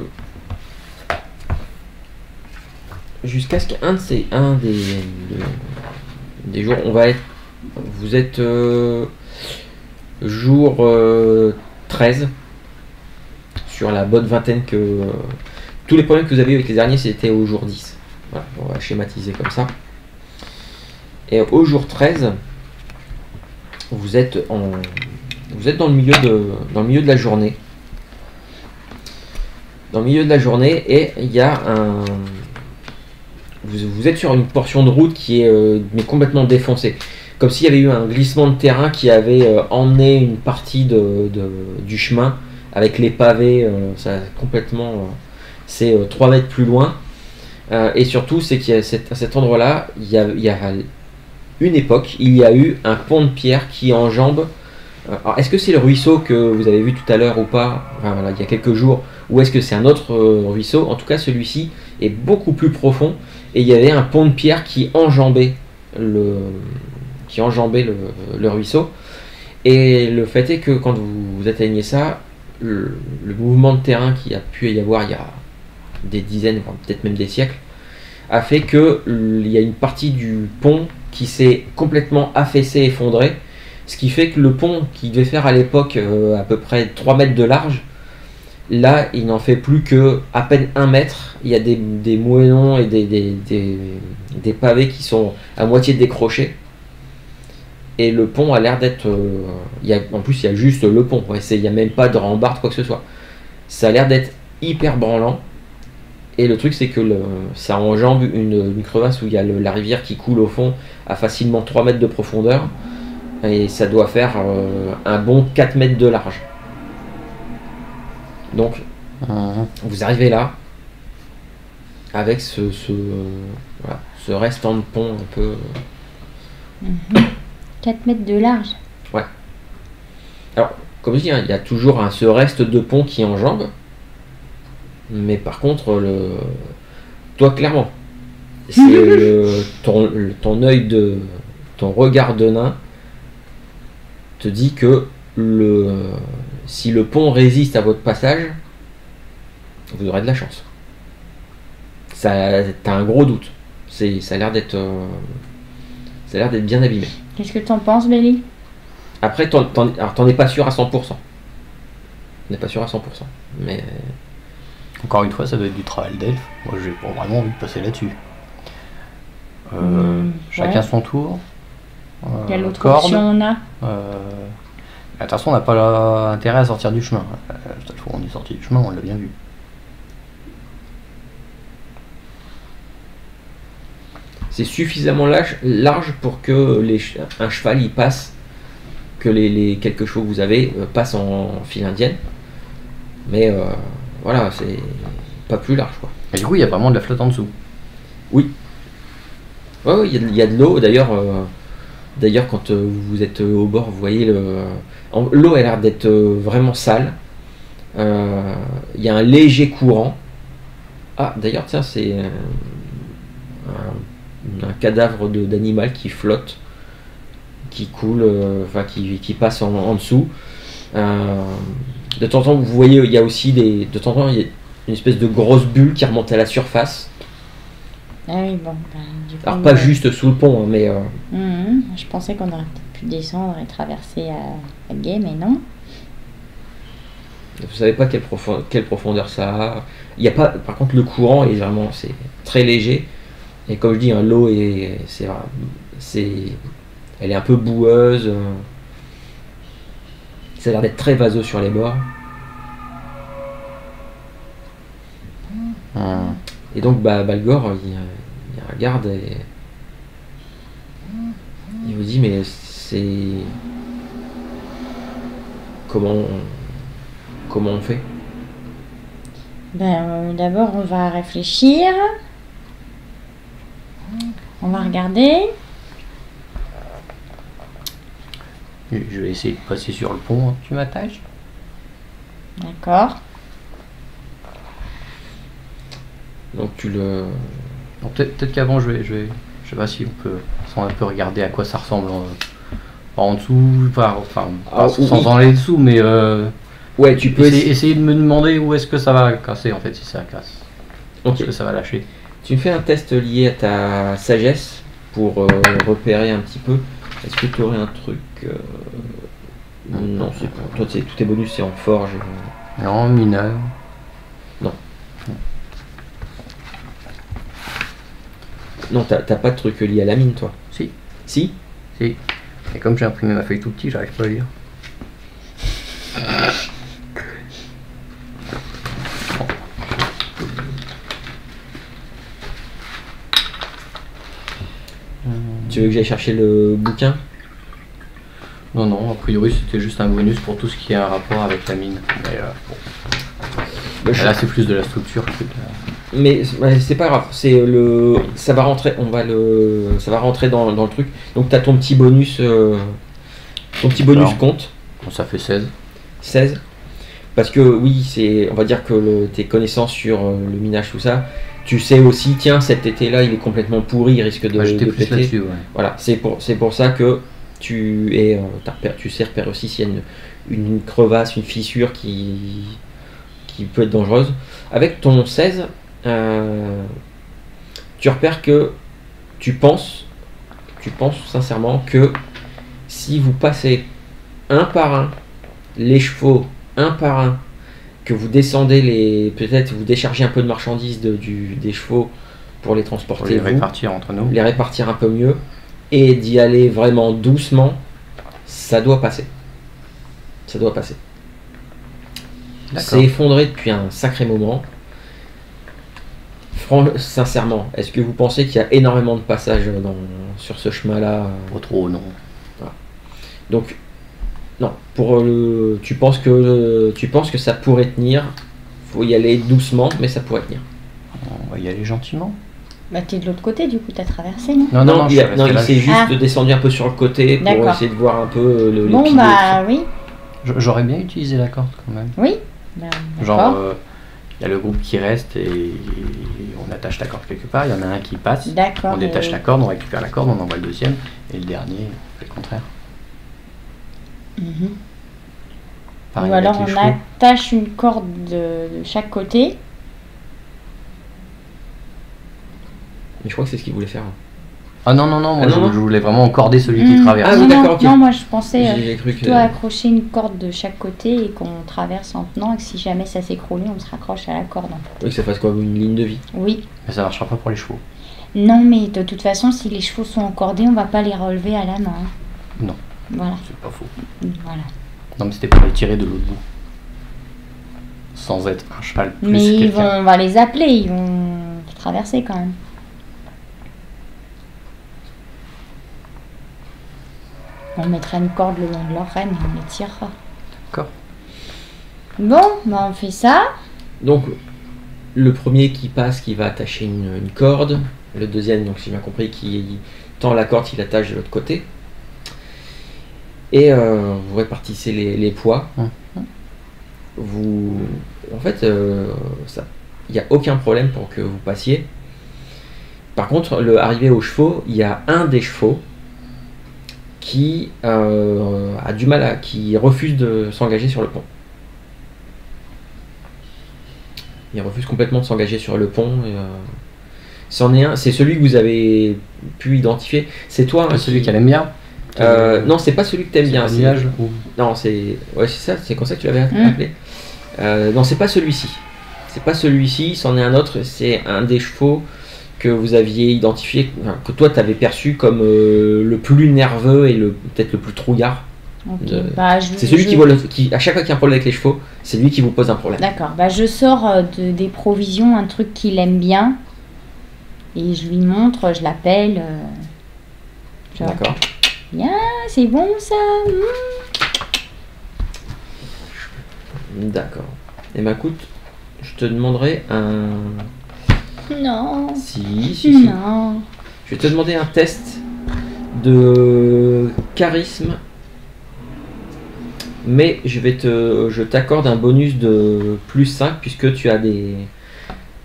des jours, vous êtes jour 13 sur la bonne vingtaine que tous les problèmes que vous avez eu avec les derniers c'était au jour 10. Voilà, on va schématiser comme ça. Et au jour 13, vous êtes dans le milieu de la journée. Dans le milieu de la journée, et il y a vous êtes sur une portion de route qui est mais complètement défoncée. Comme s'il y avait eu un glissement de terrain qui avait emmené une partie du chemin avec les pavés, ça complètement. C'est 3 mètres plus loin. Et surtout, c'est qu'à cet endroit-là, il y a une époque, il y a eu un pont de pierre qui enjambe. Alors, est-ce que c'est le ruisseau que vous avez vu tout à l'heure ou pas, voilà, il y a quelques jours, ou est-ce que c'est un autre ruisseau? En tout cas, celui-ci est beaucoup plus profond et il y avait un pont de pierre qui enjambait le ruisseau. Et le fait est que quand vous atteignez ça, le mouvement de terrain qui a pu y avoir il y a des dizaines, peut-être même des siècles, a fait qu'il y a une partie du pont qui s'est complètement affaissée, effondrée, ce qui fait que le pont qui devait faire à l'époque à peu près 3 mètres de large, là il n'en fait plus que à peine 1 mètre. Il y a des moellons et des pavés qui sont à moitié décrochés. Et le pont a l'air d'être... en plus il y a juste le pont, il n'y a même pas de rambarde, quoi que ce soit. Ça a l'air d'être hyper branlant. Et le truc c'est que ça enjambe une crevasse où il y a la rivière qui coule au fond à facilement 3 mètres de profondeur. Et ça doit faire un bon 4 mètres de large. Donc vous arrivez là avec ce restant de pont un peu... 4 mètres de large. Ouais. Alors, comme je dis, il y a toujours ce reste de pont qui enjambe. Mais par contre, toi, clairement, c'est ton œil ton regard de nain te dit que si le pont résiste à votre passage, vous aurez de la chance. T'as un gros doute. Ça a l'air d'être bien abîmé. Qu'est-ce que t'en penses, Béli? Après, t'en es pas sûr à 100%. On n'est pas sûr à 100%. Mais Encore une fois, ça doit être du travail d'elfe. Moi, j'ai pas vraiment envie de passer là-dessus. Chacun son tour. Quelle autre corde. option on a? De toute façon, on n'a pas intérêt à sortir du chemin. Cette fois, on est sorti du chemin, on l'a bien vu. c'est suffisamment large pour que un cheval y passe, que les quelques chevaux que vous avez passent en file indienne. Mais voilà, c'est pas plus large, quoi. Et du coup, il y a vraiment de la flotte en dessous. Oui. Ouais, il y a de l'eau. D'ailleurs, quand vous êtes au bord, vous voyez l'eau a l'air d'être vraiment sale. Il y a un léger courant. Ah, d'ailleurs, tiens, c'est un cadavre d'animal qui flotte, qui coule, qui passe en dessous. De temps en temps, vous voyez, il y a aussi de temps en temps, il y a une espèce de grosse bulle qui remonte à la surface. Ah oui, bon. Du coup, Alors pas juste sous le pont, hein, mais je pensais qu'on aurait peut-être pu descendre et traverser à gué, mais non. vous savez pas quelle profondeur ça a. Il y a pas, par contre, le courant est vraiment, c'est très léger. Et comme je dis, hein, l'eau elle est un peu boueuse. Ça a l'air d'être très vaseux sur les bords. Et donc Balgor, il regarde et il vous dit, mais c'est... Comment on fait? D'abord, on va réfléchir. On va regarder. Je vais essayer de passer sur le pont. Tu m'attaches? D'accord. Donc tu le... Donc, peut-être qu'avant, je sais pas si on peut regarder à quoi ça ressemble en dessous, sans en aller dessous, mais ouais, tu peux essayer de me demander où est-ce que ça va casser, en fait, si ça casse. Ok. Est-ce que ça va lâcher? Tu me fais un test lié à ta sagesse pour repérer un petit peu. Est-ce que tu aurais un truc Non, c'est pas. Toi, tous tes bonus, c'est en forge. Non, mineur. Non, t'as pas de truc lié à la mine, toi? Si. Si? Si. Et comme j'ai imprimé ma feuille tout petit, j'arrive pas à lire. Tu veux que j'aille chercher le bouquin? Non, a priori c'était juste un bonus pour tout ce qui a un rapport avec la mine. Mais là c'est plus de la structure que de la... Mais c'est pas grave, ça va rentrer, ça va rentrer dans le truc. Donc t'as ton petit bonus, Alors, compte. Bon, ça fait 16. 16. Parce que oui, on va dire que tes connaissances sur le minage, tout ça, tu sais aussi, tiens, cet été-là, il est complètement pourri, il risque de J'étais plus péter. là-dessus, ouais. Voilà, c'est pour ça que tu sais repérer aussi s'il y a une crevasse, une fissure qui peut être dangereuse. Avec ton 16, tu repères que tu penses sincèrement que si vous passez un par un les chevaux, un par un, que vous descendez peut-être vous déchargez un peu de marchandises des chevaux pour les transporter, Pour les répartir entre nous. les répartir un peu mieux, et d'y aller vraiment doucement, ça doit passer. Ça doit passer. C'est effondré depuis un sacré moment. Sincèrement, est-ce que vous pensez qu'il y a énormément de passages sur ce chemin-là? Pas trop, non. Voilà. Donc, non. Tu penses que ça pourrait tenir. Faut y aller doucement, mais ça pourrait tenir. On va y aller gentiment. Bah t'es de l'autre côté, du coup t'as traversé, non? Non, il s'est juste descendu un peu sur le côté pour essayer de voir un peu les bon, pilotes. Oui. J'aurais bien utilisé la corde quand même. Oui. Genre, il y a le groupe qui reste et on attache la corde quelque part. Il y en a un qui passe. D'accord. On détache la corde, on récupère la corde, on envoie le deuxième. Et le dernier, on fait le contraire. Pareil Ou avec alors les on chevaux. attache une corde de chaque côté. Mais je crois que c'est ce qu'il voulait faire. Ah non, non, non, moi Ah, non, non. je voulais vraiment encorder celui qui traverse. Ah oui, non, d'accord, non, ok. non, moi je pensais J'ai cru plutôt que. accrocher une corde de chaque côté et qu'on traverse en tenant et que si jamais ça s'écroulait, on se raccroche à la corde. En fait. Oui, que ça fasse quoi, une ligne de vie. Oui. Mais ça marchera pas pour les chevaux. Non, mais de toute façon, si les chevaux sont encordés, on va pas les relever à la main. Non. Voilà. C'est pas faux. Voilà. Non, mais c'était pour les tirer de l'autre bout. Sans être un cheval plus Mais quelqu'un. on va les appeler, ils vont traverser quand même. On mettra une corde le long de leur rêne et on les tirera. D'accord. Bon, bah on fait ça. Donc, le premier qui passe, qui va attacher une corde. Le deuxième, donc si j'ai bien compris, qui tend la corde, il attache de l'autre côté. Et vous répartissez les poids. Vous, en fait, il n'y a aucun problème pour que vous passiez. Par contre, arrivé aux chevaux, il y a un des chevaux qui a du mal qui refuse de s'engager sur le pont. Il refuse complètement de s'engager sur le pont. C'en est un, c'est celui que vous avez pu identifier. C'est toi. C'est celui qu'elle aime bien. Non, c'est pas celui que t'aimes bien. C'est l'âge ou... Non, c'est ça. C'est comme ça que tu l'avais appelé. Non, c'est pas celui-ci. C'est pas celui-ci. C'en est un autre. C'est un des chevaux que vous aviez identifié, que toi t'avais perçu comme le plus nerveux et peut-être le plus trouillard. Okay. Bah, c'est celui qui à chaque fois qu'il y a un problème avec les chevaux, c'est lui qui vous pose un problème. D'accord. Bah, je sors des provisions, un truc qu'il aime bien, et je lui montre, je l'appelle. D'accord. Bien, c'est bon ça. D'accord. Et ben écoute, je te demanderai un. Non. Si. Non. Je vais te demander un test de charisme, mais je t'accorde un bonus de plus 5 puisque tu as des.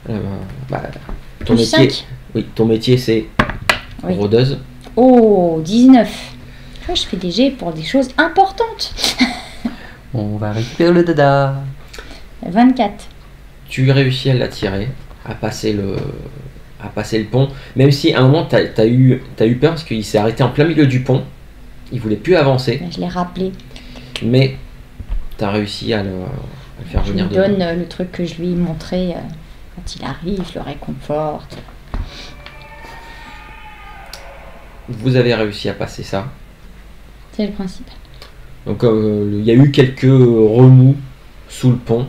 Ton plus métier. 5 Oui, ton métier c'est rôdeuse. Oh, 19. Je fais des jets pour des choses importantes. On va récupérer le dada. 24. Tu réussis à l'attirer, à passer le pont, même si à un moment t'as eu peur parce qu'il s'est arrêté en plein milieu du pont, il voulait plus avancer. Je l'ai rappelé. Mais t'as réussi à le faire venir dedans. Je lui donne le truc que je lui ai montré quand il arrive, je le réconforte. Vous avez réussi à passer ça. C'est le principe. Donc il y a eu quelques remous sous le pont,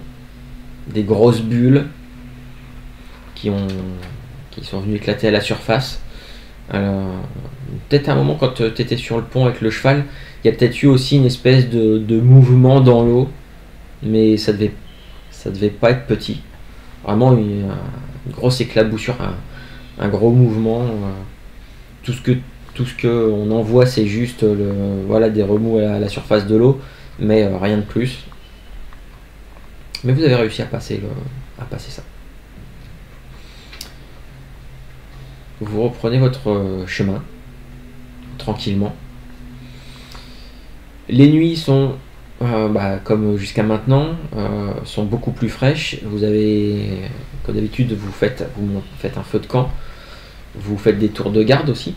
des grosses bulles qui sont venues éclater à la surface. Peut-être à un moment quand tu étais sur le pont avec le cheval, il y a peut-être eu aussi une espèce de mouvement dans l'eau, mais ça devait pas être petit. Vraiment une grosse éclaboussure, un gros mouvement. Tout ce que on en voit, c'est juste des remous à la surface de l'eau, mais rien de plus. Mais vous avez réussi à passer ça. Vous reprenez votre chemin tranquillement. Les nuits sont, comme jusqu'à maintenant, sont beaucoup plus fraîches. Vous avez, comme d'habitude, vous faites un feu de camp. Vous faites des tours de garde aussi.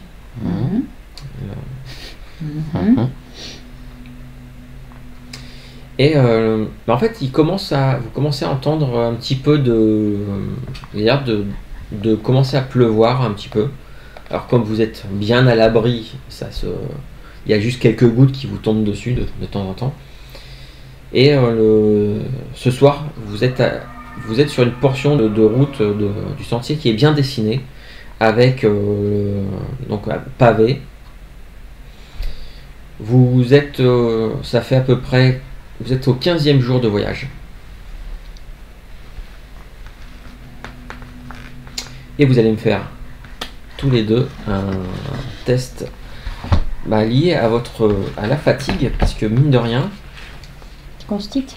Et en fait, vous commencez à entendre un petit peu de commencer à pleuvoir un petit peu. Alors comme vous êtes bien à l'abri, il y a juste quelques gouttes qui vous tombent dessus de temps en temps. Et ce soir, vous êtes sur une portion de route du sentier qui est bien dessinée, avec donc pavé. Ça fait à peu près, vous êtes au 15e jour de voyage. Et vous allez me faire tous les deux un test lié à la fatigue, parce que mine de rien, Constite.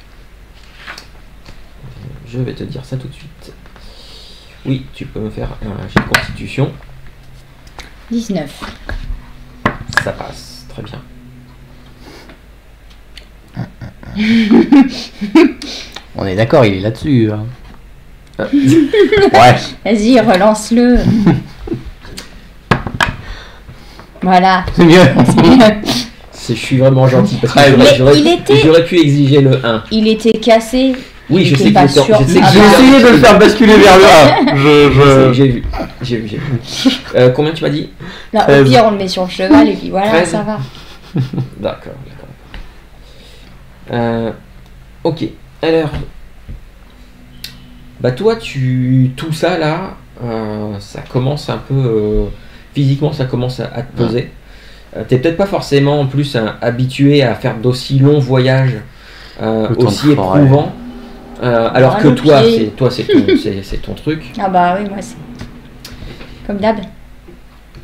Je vais te dire ça tout de suite. Oui, tu peux me faire un jet de constitution. 19. Ça passe, très bien. On est d'accord, il est là-dessus. Hein. Ouais. Vas-y, relance-le. Voilà. C'est mieux. Je suis vraiment gentil parce que Mais j'aurais pu exiger le 1. il était cassé. Oui, Il je était sais pas que sûr. je sais que Ah J'ai bah. essayé de le faire basculer vers le 1. J'ai vu. Combien tu m'as dit? Là, au 13. pire, on le met sur le cheval et puis voilà, 13. ça va. D'accord. Ok. Alors, bah toi, tout ça là, ça commence un peu physiquement, ça commence à te peser. T'es peut-être pas forcément en plus habitué à faire d'aussi longs voyages, aussi éprouvants. Alors que toi, c'est ton truc. Ah bah oui, moi c'est comme d'hab.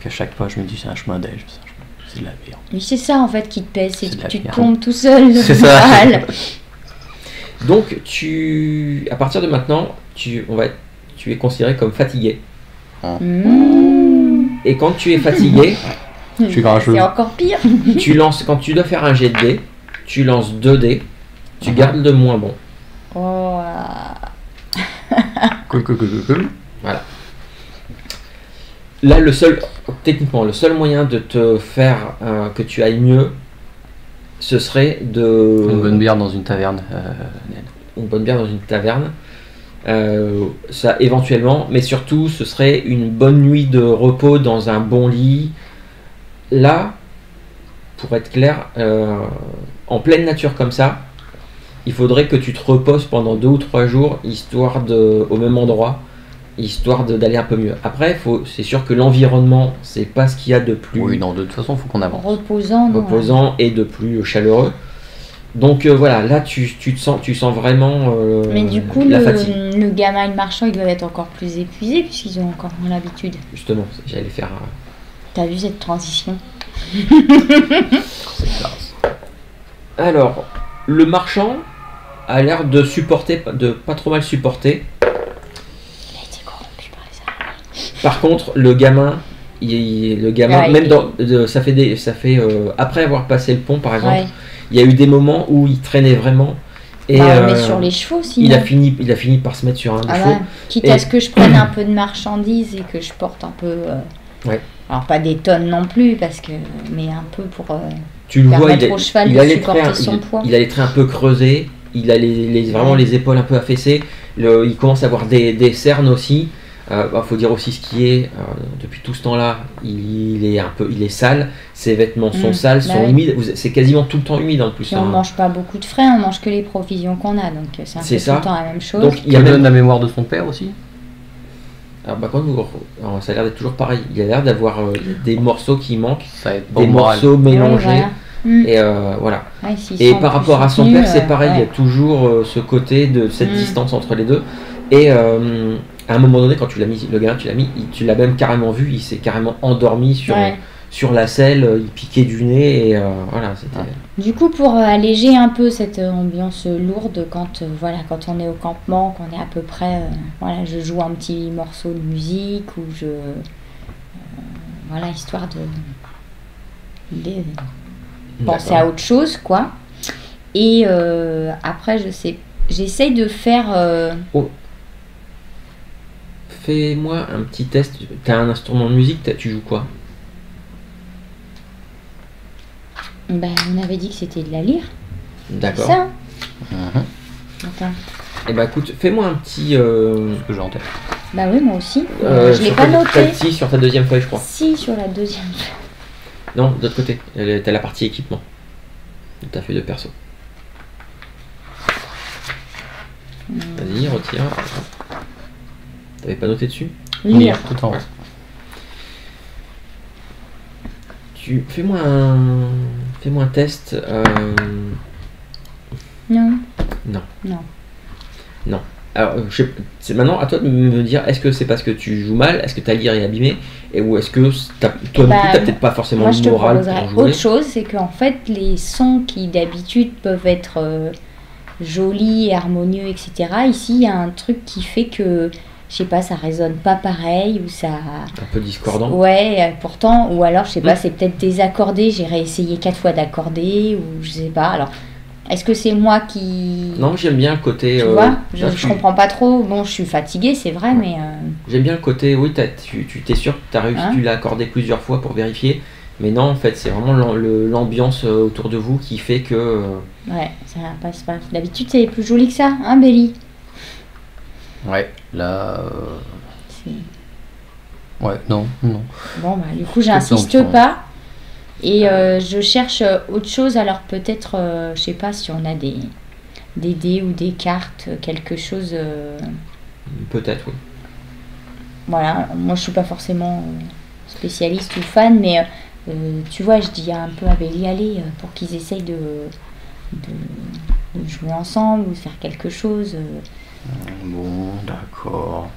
À chaque fois, je me dis, c'est un chemin d'âge. C'est de la merde. Oui, c'est ça en fait qui te pèse, c'est C'est de que la tu te merde. plombes tout seul. C'est ça. Mal. Donc, à partir de maintenant, tu es considéré comme fatigué. Mmh. Et quand tu es fatigué, Je suis grincheux. C'est encore pire. quand tu dois faire un jet de dés, tu lances 2 dés, tu gardes le moins bon. Oh, Cool. Voilà. Là, techniquement, le seul moyen de te faire que tu ailles mieux, ce serait de... Une bonne bière dans une taverne. Une bonne bière dans une taverne. Ça, éventuellement, mais surtout, ce serait une bonne nuit de repos dans un bon lit. Là, pour être clair, en pleine nature comme ça, il faudrait que tu te reposes pendant 2 ou 3 jours, au même endroit, histoire d'aller un peu mieux. Après, c'est sûr que l'environnement, c'est pas ce qu'il y a de plus Oui, non, de toute façon, il faut qu'on avance. reposant. et de plus chaleureux. Donc voilà, là tu sens vraiment Mais du coup, la fatigue. le gamin et le marchand, ils doivent être encore plus épuisés puisqu'ils ont encore moins l'habitude. Justement, j'allais faire. T'as vu cette transition? C'est classe. Alors, le marchand a l'air de pas trop mal supporter. Il a été corrompu par les araignées. Par contre, le gamin, Ouais, même ça fait après avoir passé le pont par exemple, Ouais. il y a eu des moments où il traînait vraiment et Mais sur les chevaux, sinon. il a fini par se mettre sur un Ah chevaux. ouais. Quitte Et- à ce que je prenne un peu de marchandises et que je porte un peu. Ouais. Alors pas des tonnes non plus, mais un peu pour. Tu le vois, permettre au cheval de supporter son poids. il a les traits un peu creusés, il a vraiment les épaules un peu affaissées, il commence à avoir des cernes aussi. Faut dire aussi ce qui est, depuis tout ce temps-là, il est sale, ses vêtements sont sales, Bah sont oui. humides, c'est quasiment tout le temps humide en plus. Puis on mange pas beaucoup de frais, on mange que les provisions qu'on a, donc c'est un peu C'est tout ça. le temps la même chose. Donc il Il y a donne même, la mémoire de son père aussi. alors, ça a l'air d'être toujours pareil, il a l'air d'avoir des morceaux qui manquent, Ça aide pas des au moral. morceaux Ouais, mélangés, voilà. Mm. et voilà. Ouais, s'il Et sent par plus rapport à son soutenu, père, c'est pareil, il y ouais. a toujours ce côté de cette Mm. distance entre les deux. Et à un moment donné, quand tu l'as mis, le gamin, tu l'as même carrément vu, il s'est carrément endormi Ouais. sur la selle, il piquait du nez, et voilà, c'était. Ouais. Du coup, pour alléger un peu cette ambiance lourde, quand on est au campement, qu'on est à peu près, je joue un petit morceau de musique ou histoire de penser à autre chose, quoi. Et après, j'essaye de faire. Fais-moi un petit test. T'as un instrument de musique, tu joues quoi? On avait dit que c'était de la lyre. C'est D'accord. ça, hein Mhm. Attends. Et bah écoute, fais-moi un petit. C'est ce que j'ai en tête. Bah oui, moi aussi. Je l'ai sur pas ta- noté. Si, sur ta deuxième feuille, je crois. Si, sur la deuxième. Non, de l'autre côté. T'as la partie équipement. De ta feuille de perso. Vas-y, retire. T'avais pas noté dessus? Lire. Tout en haut. Ouais. Fais-moi un test. Non. Non. Non. Alors, c'est maintenant à toi de me dire, est-ce que c'est parce que tu joues mal, est-ce que ta lyre est abîmée, ou est-ce que toi non plus, t'as peut-être pas forcément Moi, je le te moral proposerais pour jouer. autre chose, c'est qu'en fait, les sons qui d'habitude peuvent être jolis, harmonieux, etc. Ici, il y a un truc qui fait que, je sais pas, ça résonne pas pareil ou ça. Un peu discordant. Ouais, pourtant, ou alors, je sais pas, c'est peut-être désaccordé. J'ai réessayé 4 fois d'accorder ou je sais pas. Alors, Est-ce que c'est moi qui... Non, j'aime bien le côté... Tu vois, là, je comprends pas trop. Bon, je suis fatiguée, c'est vrai, mais... J'aime bien le côté, oui, tu t'es sûr que tu as réussi, Hein? tu l'as accordé plusieurs fois pour vérifier. Mais non, en fait, c'est vraiment l'ambiance autour de vous qui fait que... Ouais, ça passe pas. D'habitude, c'est plus joli que ça, hein, Belly? Ouais, là. C'est- Ouais, non. Bon, bah, du coup, j'insiste Peut-être pas. Et je cherche autre chose. Alors, peut-être, je sais pas si on a des dés ou des cartes, quelque chose. Peut-être, oui. Voilà, moi, je suis pas forcément spécialiste ou fan, mais tu vois, je dis un peu à Belly, allez, pour qu'ils essayent de jouer ensemble ou de faire quelque chose. Bon, d'accord.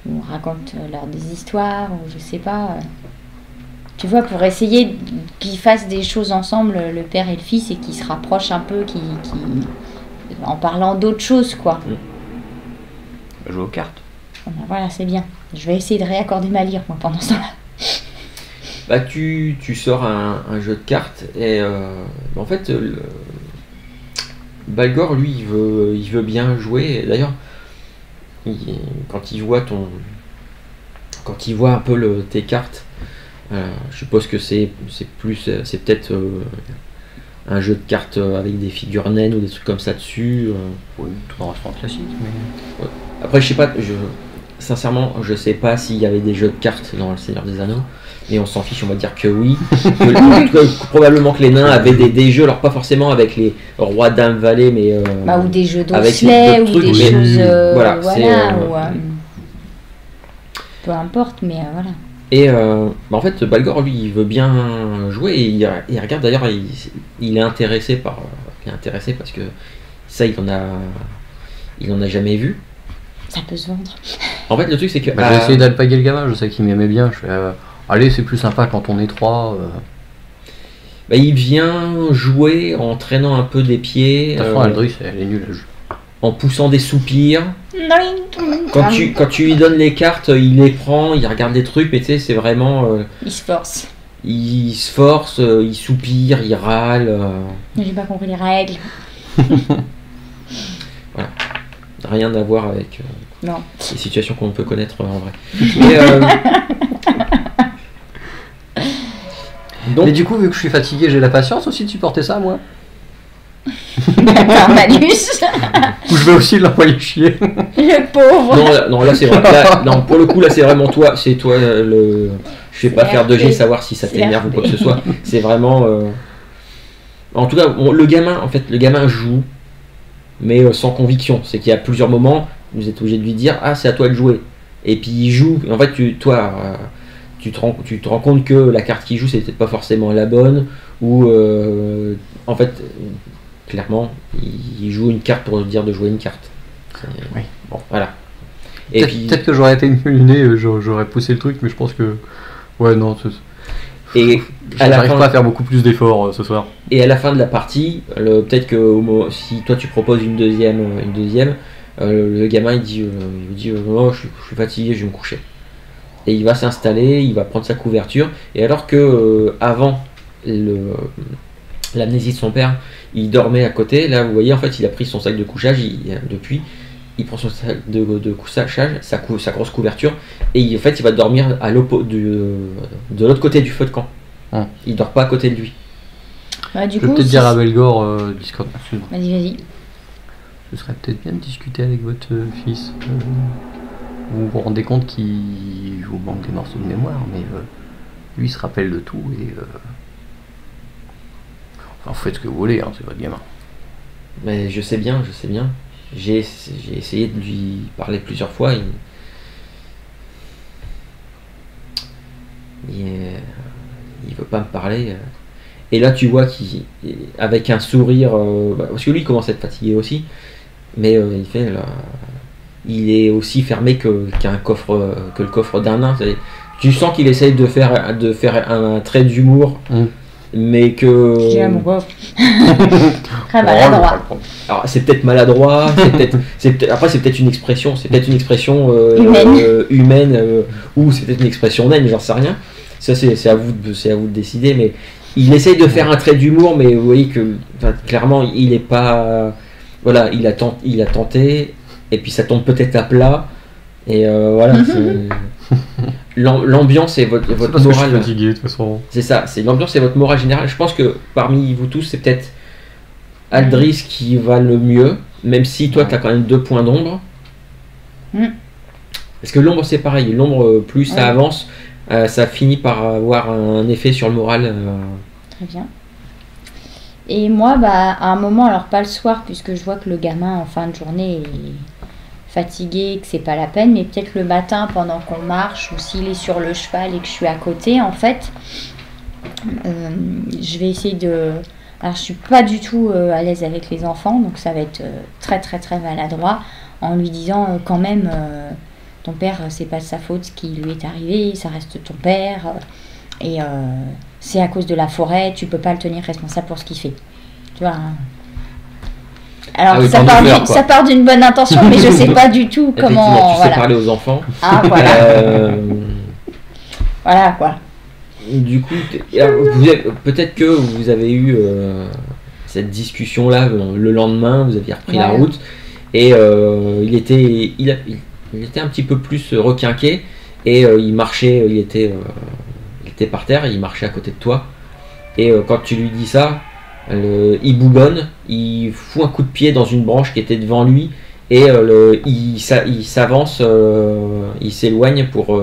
On raconte des histoires, ou je sais pas. Tu vois, pour essayer qu'ils fassent des choses ensemble, le père et le fils, et qu'ils se rapprochent un peu, en parlant d'autres choses, quoi. Jouer aux cartes. Bon, ben voilà, c'est bien. Je vais essayer de réaccorder ma lyre, moi, pendant ce temps-là. Bah, tu sors un jeu de cartes et en fait, Balgor, lui, il veut bien jouer. Et d'ailleurs, quand il voit un peu tes cartes, je suppose que c'est peut-être un jeu de cartes avec des figures naines ou des trucs comme ça dessus. Oui, tout en restant classique, mais. Après, je sais pas, sincèrement, je sais pas s'il y avait des jeux de cartes dans Le Seigneur des Anneaux, mais on s'en fiche, on va dire que oui. En tout cas, probablement que les nains avaient des jeux, alors pas forcément avec les rois dames valets, mais ou des jeux avec d'osselets, ou d'autres des trucs, mais choses. voilà, Voilà, c'est, peu importe, mais voilà. Et en fait, Balgor, lui, il veut bien jouer et il regarde. D'ailleurs, il est intéressé parce que ça, il en a jamais vu. Ça peut se vendre. En fait, le truc, c'est que Bah, j'ai essayé d'alpaguer le gamin, je sais qu'il m'aimait bien. Je fais, allez, c'est plus sympa quand on est trois. bah, il vient jouer en traînant un peu des pieds, De toute façon, Aldris, elle est nulle à jouer. en poussant des soupirs. Quand tu lui donnes les cartes, il les prend, il regarde les trucs, mais tu sais, c'est vraiment. Il se force. Il se force, il soupire, il râle. J'ai pas compris les règles. Rien à voir avec Non. les situations qu'on peut connaître en vrai. Mais, donc, Mais du coup, vu que je suis fatigué, j'ai la patience aussi de supporter ça, moi. Attends, Malus. Ou je vais aussi l'envoyer chier. Le pauvre. non, là c'est vrai. Non, pour le coup, là c'est vraiment toi. C'est toi le. Je vais pas faire de jet savoir si ça C'est t'énerve ou RP. quoi que ce soit. C'est vraiment. En tout cas, le gamin joue, mais sans conviction. C'est qu'il y a plusieurs moments, vous êtes obligé de lui dire, ah, c'est à toi de jouer. Et puis il joue. Et en fait, tu te rends compte que la carte qu'il joue, c'est peut-être pas forcément la bonne, ou en fait, clairement, il joue une carte pour dire de jouer une carte. Oui, bon, voilà. Et puis, Peut-être que j'aurais été mieux luné, j'aurais poussé le truc, mais je pense que. Ouais, non, et à la j'arrive fin, pas à faire beaucoup plus d'efforts ce soir. et à la fin de la partie, peut-être que si toi tu proposes une deuxième, le gamin il dit oh, je suis fatigué, je vais me coucher. Et il va s'installer, il va prendre sa couverture, et alors que avant l'amnésie de son père, il dormait à côté, là vous voyez en fait il a pris son sac de couchage, depuis il prend son sac de couchage, sa grosse couverture, et en fait il va dormir de l'autre côté du feu de camp. Il dort pas à côté de lui. Bah, du Je vais coup, peut-être dire à Belgor, discrètement. Vas-y. Ce serait peut-être bien de discuter avec votre fils. Vous vous rendez compte qu'il vous manque des morceaux de mémoire, mais lui il se rappelle de tout et. Enfin, vous faites ce que vous voulez, hein, c'est votre gamin. Mais je sais bien. J'ai essayé de lui parler plusieurs fois. Il veut pas me parler. Et là, tu vois qu'avec un sourire, parce que lui il commence à être fatigué aussi, mais il est aussi fermé que le coffre d'un nain. Tu sens qu'il essaye de faire un trait d'humour. Mais que. J'ai un coffre. Très maladroit. Alors c'est peut-être maladroit, après c'est peut-être une expression, humaine, ou c'est peut-être une expression naine, j'en sais rien. Ça c'est à vous de décider, mais il essaye de faire un trait d'humour, mais vous voyez que enfin, clairement, il est pas. Voilà, il a tenté, et puis ça tombe peut-être à plat. Et voilà, l'ambiance et votre C'est parce que je suis morale. fatigué de toute façon. C'est ça, c'est l'ambiance et votre morale générale. Je pense que parmi vous tous, c'est peut-être Aldris qui va le mieux, même si toi, tu as quand même 2 points d'ombre. Parce que l'ombre, c'est pareil. L'ombre, plus ça avance, ça finit par avoir un effet sur le moral. Très bien. Et moi, bah, à un moment, alors pas le soir, puisque je vois que le gamin, en fin de journée, est fatigué, que c'est pas la peine, mais peut-être le matin, pendant qu'on marche, ou s'il est sur le cheval et que je suis à côté, en fait, je vais essayer de... Alors, je suis pas du tout à l'aise avec les enfants, donc ça va être très, très, très maladroit, en lui disant quand même... ton père, c'est pas de sa faute ce qui lui est arrivé, ça reste ton père, et c'est à cause de la forêt, tu peux pas le tenir responsable pour ce qu'il fait. Tu vois. Alors, Ah oui, ça part d'une bonne intention, mais je sais pas du tout comment. Effectivement, tu sais Voilà. parler aux enfants. Ah, voilà. Voilà, quoi. Du coup, peut-être que vous avez eu cette discussion-là le lendemain, vous aviez repris la Voilà. route, et il était un petit peu plus requinqué, et il marchait, il était par terre, il marchait à côté de toi, et quand tu lui dis ça, il bougonne, il fout un coup de pied dans une branche qui était devant lui, et il s'avance, il s'éloigne pour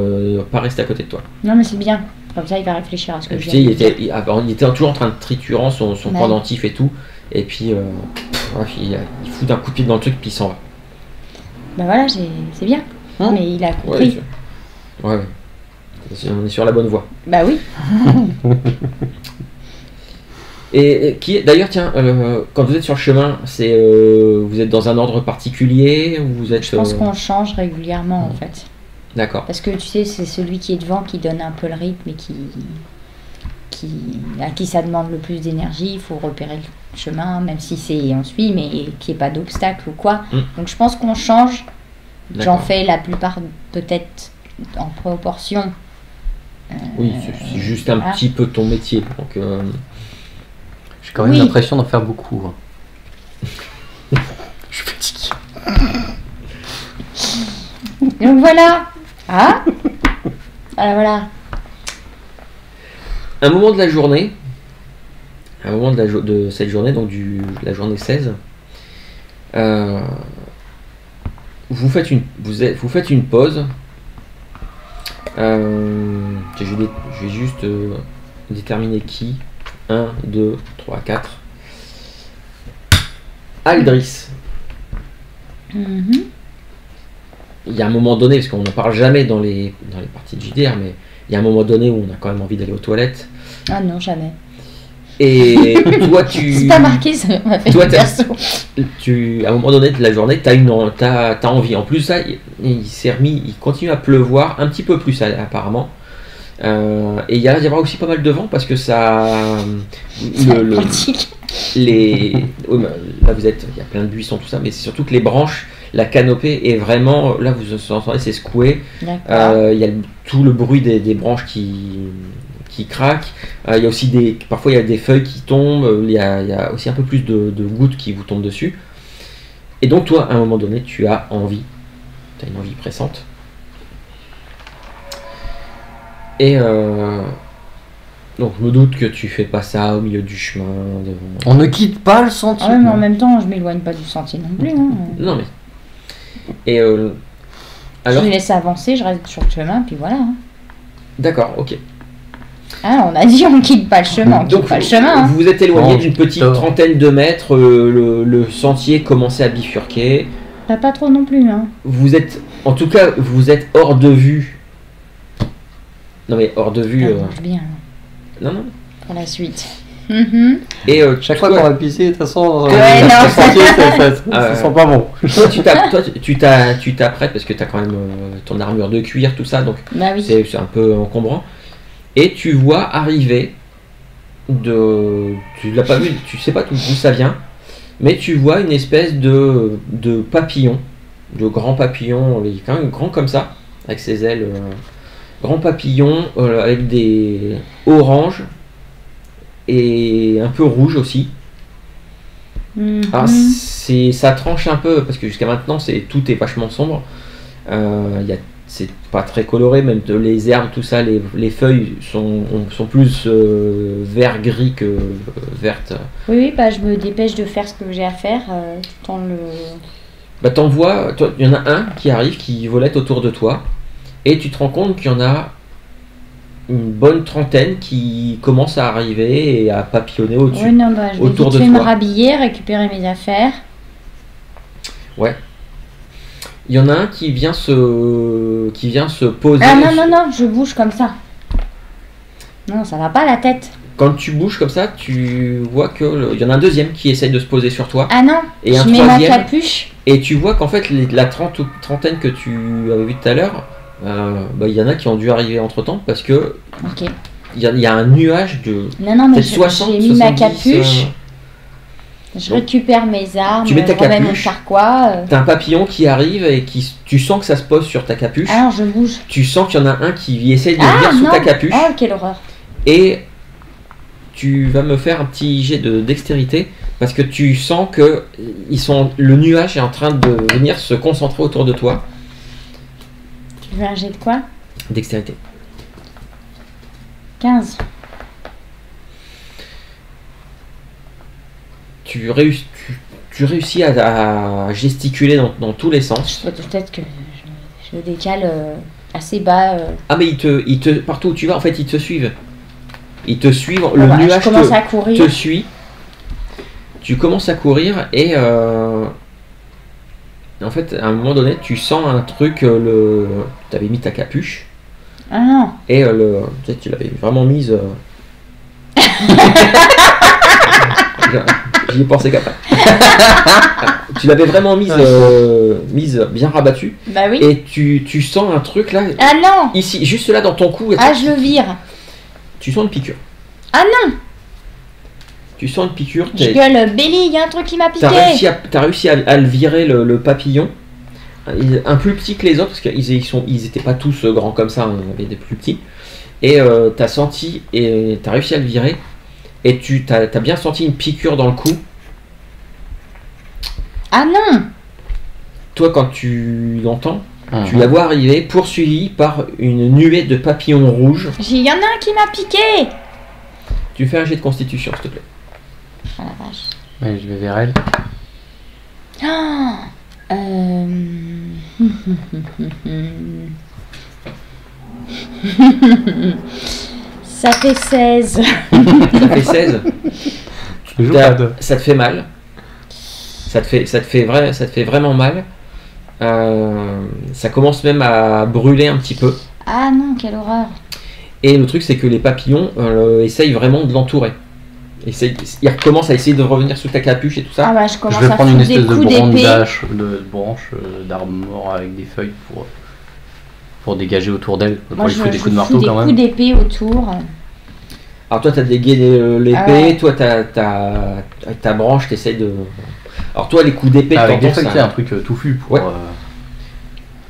pas rester à côté de toi. Non, mais c'est bien. Comme ça, il va réfléchir à ce que Et je puis, viens tu de sais, dire. il était toujours en train de triturer son Ouais. pendentif et tout, et puis il fout un coup de pied dans le truc, puis il s'en va. Bah voilà, c'est bien. Hein Mais il a compris. Ouais. On est sur la bonne voie. Bah oui. Et d'ailleurs, tiens, quand vous êtes sur le chemin, vous êtes dans un ordre particulier ou vous êtes. Je pense qu'on change régulièrement, en fait. D'accord. Parce que tu sais, c'est celui qui est devant qui donne un peu le rythme et à qui ça demande le plus d'énergie. Il faut repérer le chemin, même si on suit, mais qu'il n'y ait pas d'obstacle ou quoi. Donc je pense qu'on change. J'en D'accord. fais la plupart peut-être en proportion. Oui, c'est juste un voilà. petit peu ton métier. Donc, J'ai quand même Oui. l'impression d'en faire beaucoup. Je suis fatigué. Donc voilà. Ah. Voilà. un moment de la journée, de cette journée, donc la journée 16, vous faites une pause. Je vais juste déterminer qui. 1, 2, 3, 4. Aldris. Mhm. Il y a un moment donné, parce qu'on n'en parle jamais dans les parties de JDR, mais il y a un moment donné où on a quand même envie d'aller aux toilettes. Ah non, jamais. Et toi, tu... C'est pas marqué, ça m'a fait Toi, perso. à un moment donné de la journée, t'as envie. En plus, ça, il continue à pleuvoir, un petit peu plus apparemment. Et il y a y avoir aussi pas mal de vent parce que ça... Pratique. Là, il y a plein de buissons, tout ça, mais c'est surtout que les branches, la canopée est vraiment... Là, vous entendez, c'est secoué. D'accord. Il y a tout le bruit des branches qui craquent. Il y a aussi parfois il y a des feuilles qui tombent. Il y a aussi un peu plus de gouttes qui vous tombent dessus. Et donc toi, à un moment donné, tu as une envie pressante. Et donc je me doute que tu fais pas ça au milieu du chemin. On ne quitte pas le sentier. Ah ouais, mais en même temps, je m'éloigne pas du sentier non plus. Hein. Non mais. Et Je alors. les laisse avancer, je reste sur le chemin, puis voilà. Hein. D'accord, ok. Ah, on a dit on quitte pas le chemin, on quitte Donc pas le chemin. Hein. vous vous êtes éloigné Non, d'une petite tort. trentaine de mètres. Le sentier commençait à bifurquer. Pas trop non plus. Hein. Vous êtes hors de vue. Non mais hors de vue. Ça marche bien hein, Non. pour la suite. Mhm. Et Chaque fois qu'on va pisser, de toute façon, Ouais, non. le sentier, ça sent pas bon. toi tu t'apprêtes parce que tu as quand même ton armure de cuir, tout ça, donc Bah oui. c'est un peu encombrant. Et tu vois arriver tu l'as pas vu, tu sais pas d'où ça vient, mais tu vois une espèce de papillon, de grand papillon, il est quand même grand comme ça, avec ses ailes, grand papillon avec des oranges, et un peu rouge aussi. Alors ça tranche un peu parce que jusqu'à maintenant tout est vachement sombre. C'est pas très coloré, même les herbes, tout ça, les feuilles sont plus vert gris que verte. Oui, bah je me dépêche de faire ce que j'ai à faire tout en le. Bah t'en vois, il y en a un qui arrive, qui volette autour de toi, et tu te rends compte qu'il y en a une bonne trentaine qui commencent à arriver et à papillonner au-dessus. Oui, non, bah je vais vite fait me rhabiller, récupérer mes affaires. Ouais. Il y en a un qui vient se poser. Ah non, je bouge comme ça. Non, ça va pas la tête. Quand tu bouges comme ça, tu vois que il y en a un deuxième qui essaye de se poser sur toi. Ah non, et je mets ma capuche. Et tu vois qu'en fait, la trentaine que tu avais vu tout à l'heure, il y en a qui ont dû arriver entre temps parce que il y a un nuage de. Non, mais j'ai mis ma capuche. Je récupère mes armes, tu mets ta remets mon carquois. T'as un papillon qui arrive et tu sens que ça se pose sur ta capuche. Alors je bouge. Tu sens qu'il y en a un qui essaye de venir sous ta capuche. Oh, quelle horreur. Et tu vas me faire un petit jet de dextérité parce que tu sens que le nuage est en train de venir se concentrer autour de toi. Tu veux un jet de quoi? Dextérité. 15. Tu réussis à gesticuler dans tous les sens. Peut-être que je décale assez bas. Ah mais partout où tu vas, en fait, ils te suivent. Ils te suivent, le bah, nuage te suit. Tu commences à courir et en fait, à un moment donné, tu sens un truc, tu avais mis ta capuche. Ah non. Et tu l'avais vraiment mise. J'y ai pensé qu'après. Tu l'avais vraiment mise bien rabattue. Bah oui. Et tu sens un truc là. Ah non. Ici, juste là dans ton cou. Ah, je le vire. Tu sens une piqûre. Ah non. Tu sens une piqûre. Je gueule, Belly, il y a un truc qui m'a piqué. T'as réussi à le virer, le papillon. Un plus petit que les autres, parce qu'ils étaient pas tous grands comme ça, il y avait des plus petits. Et t'as senti, et t'as réussi à le virer. Et t'as bien senti une piqûre dans le cou. Ah non. Toi, quand tu l'entends, tu la vois arriver, poursuivie par une nuée de papillons rouges. Il y en a un qui m'a piqué. Tu fais un jet de constitution, s'il te plaît. Ah la vache. Ouais, je vais vers elle. Ça fait 16. Ça fait 16. Ça te fait mal. Ça te fait vraiment mal. Ça commence même à brûler un petit peu. Ah non, quelle horreur. Et le truc, c'est que les papillons essayent vraiment de l'entourer. Ils recommencent à essayer de revenir sous ta capuche et tout ça. Ah bah, je vais prendre une espèce de branche d'arbre mort avec des feuilles pour dégager autour d'elle. Pour lui foutre des coups de marteau quand même. Des coups d'épée autour. Alors toi, t'as dégainé l'épée, toi, avec ta branche, t'essayes de... Alors toi, les coups d'épée... Avec des feuilles, c'est un truc touffu pour...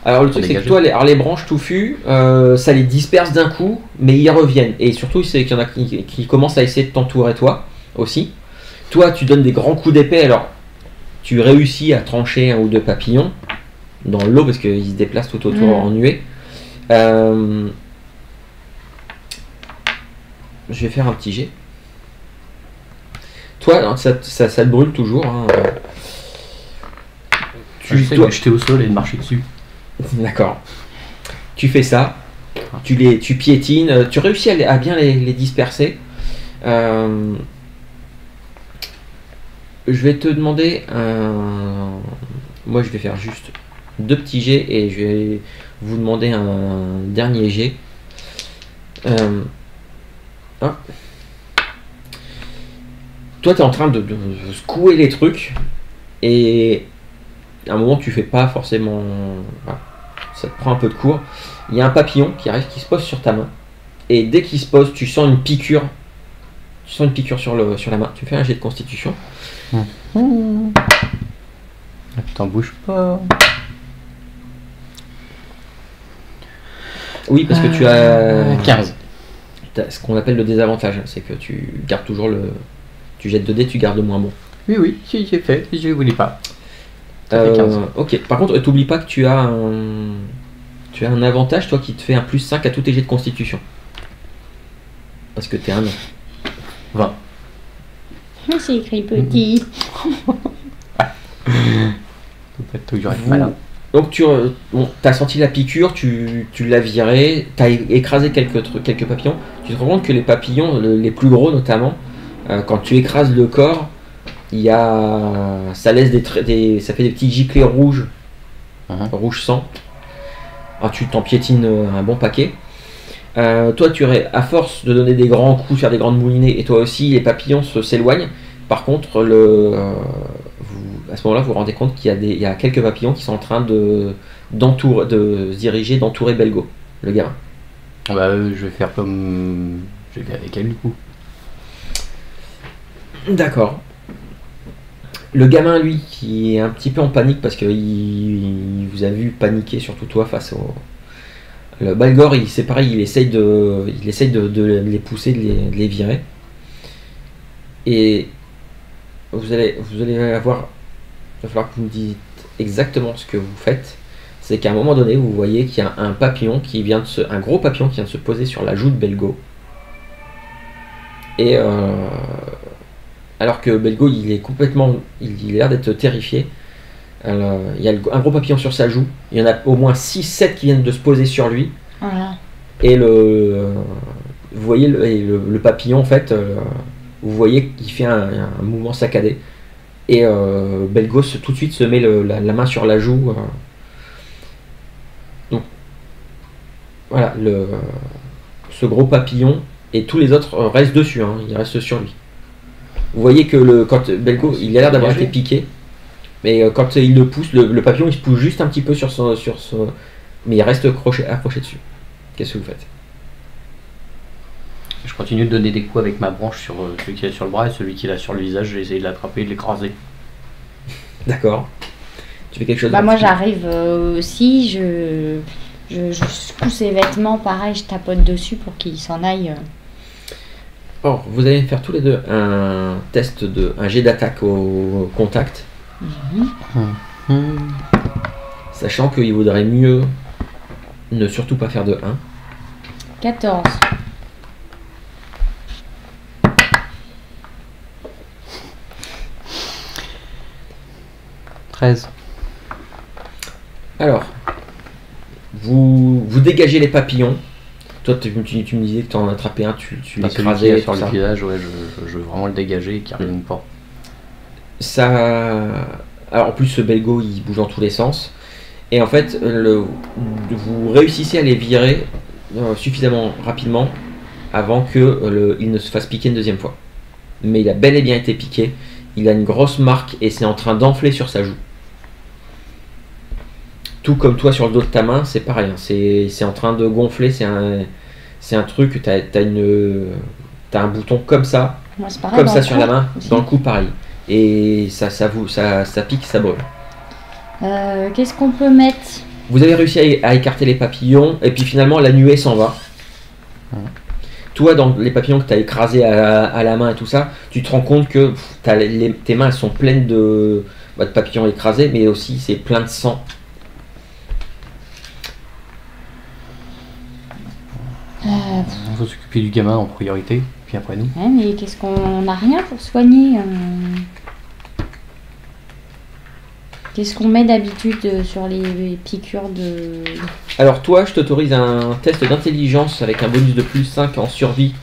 Alors le truc, c'est que toi, les branches touffues, ça les disperse d'un coup, mais ils reviennent. Et surtout, c'est qu'il y en a qui commencent à essayer de t'entourer toi aussi. Toi, tu donnes des grands coups d'épée, alors tu réussis à trancher un ou deux papillons dans l'eau, parce qu'ils se déplacent tout autour en nuée. Je vais faire un petit jet. Toi, ça te brûle toujours. Hein. J'essaie de jeter au sol et de marcher dessus. D'accord. Tu fais ça. Tu piétines. Tu réussis à bien les disperser. Je vais te demander Moi, je vais faire juste 2 petits jets et je vais vous demander un dernier jet. Toi, tu es en train de secouer les trucs et à un moment, tu fais pas forcément... Voilà, ça te prend un peu de cours. Il y a un papillon qui arrive, qui se pose sur ta main et dès qu'il se pose, tu sens une piqûre. Tu sens une piqûre sur la main. Tu fais un jet de constitution. T'en bouge pas. Oui, parce que tu as... 15. t'as ce qu'on appelle le désavantage, c'est que tu gardes toujours le... Tu jettes 2 dés, tu gardes le moins bon. Oui, si j'ai fait, je voulais pas. Ça fait 15. Ok, par contre, t'oublies pas que tu as un avantage, toi, qui te fait un +5 à tous tes jets de constitution. Parce que t'es un nain. 20. C'est écrit petit. Toujours être malin. Donc tu as senti la piqûre, tu l'as viré, tu as écrasé quelques papillons. Tu te rends compte que les papillons, les plus gros notamment, quand tu écrases le corps, ça laisse ça fait des petits giclées rouges, rouge sang. Alors tu t'en piétines un bon paquet. Toi, à force de donner des grands coups, faire des grandes moulinées, et toi aussi, les papillons s'éloignent. Par contre, à ce moment-là, vous vous rendez compte qu'il y a quelques papillons qui sont en train de se diriger, d'entourer Belgo, le gamin. Je vais faire comme j'ai fait avec elle du coup. D'accord. Le gamin, lui, qui est un petit peu en panique parce qu'il vous a vu paniquer, surtout toi, face au... Le Balgor, c'est pareil, il essaye de les pousser, de les virer. Et vous allez avoir... Il va falloir que vous me dites exactement ce que vous faites. C'est qu'à un moment donné, vous voyez qu'il y a un papillon un gros papillon qui vient de se poser sur la joue de Belgo. Et alors que Belgo, il a l'air d'être terrifié. Alors, il y a un gros papillon sur sa joue. Il y en a au moins 6-7 qui viennent de se poser sur lui. Voilà. Et vous voyez le papillon, en fait, vous voyez qu'il fait un mouvement saccadé. Et Belgo tout de suite se met la main sur la joue. Donc voilà, ce gros papillon et tous les autres restent dessus, ils restent sur lui. Vous voyez que quand Belgo, il a l'air d'avoir été piqué, mais quand il le pousse, le papillon il se pousse juste un petit peu sur son mais il reste accroché dessus. Qu'est-ce que vous faites? Je continue de donner des coups avec ma branche sur celui qui est sur le bras et celui qui l'a sur le visage. J'ai essayé de l'attraper et de l'écraser. D'accord. Tu fais quelque chose? Moi j'arrive aussi, je pousse ses vêtements, pareil, je tapote dessus pour qu'il s'en aille. Or, vous allez faire tous les deux un jet d'attaque au contact. Sachant qu'il vaudrait mieux ne surtout pas faire de 1. 14. Alors, vous dégagez les papillons. Toi, tu me disais que tu en as attrapé un, tu l'écrasais sur le visage, ouais, je veux vraiment le dégager et qu'il revienne pas. Alors, en plus, ce Belgo, il bouge dans tous les sens. Et en fait, vous réussissez à les virer suffisamment rapidement avant qu'il ne se fasse piquer une deuxième fois. Mais il a bel et bien été piqué. Il a une grosse marque et c'est en train d'enfler sur sa joue. Tout comme toi sur le dos de ta main, c'est pareil. C'est en train de gonfler. C'est un truc. T'as un bouton comme ça, Moi, c'est pareil, comme ça sur la main, aussi. dans le cou pareil. Et ça pique, ça brûle. Qu'est-ce qu'on peut mettre? Vous avez réussi à écarter les papillons et puis finalement la nuée s'en va. Toi, dans les papillons que tu as écrasés à la main et tout ça, tu te rends compte que tes mains elles sont pleines de papillons écrasés, mais aussi c'est plein de sang. On va s'occuper du gamin en priorité, puis après nous. Ouais, mais qu'est-ce qu'on n'a rien pour soigner Qu'est-ce qu'on met d'habitude sur les piqûres de... Alors toi, je t'autorise un test d'intelligence avec un bonus de +5 en survie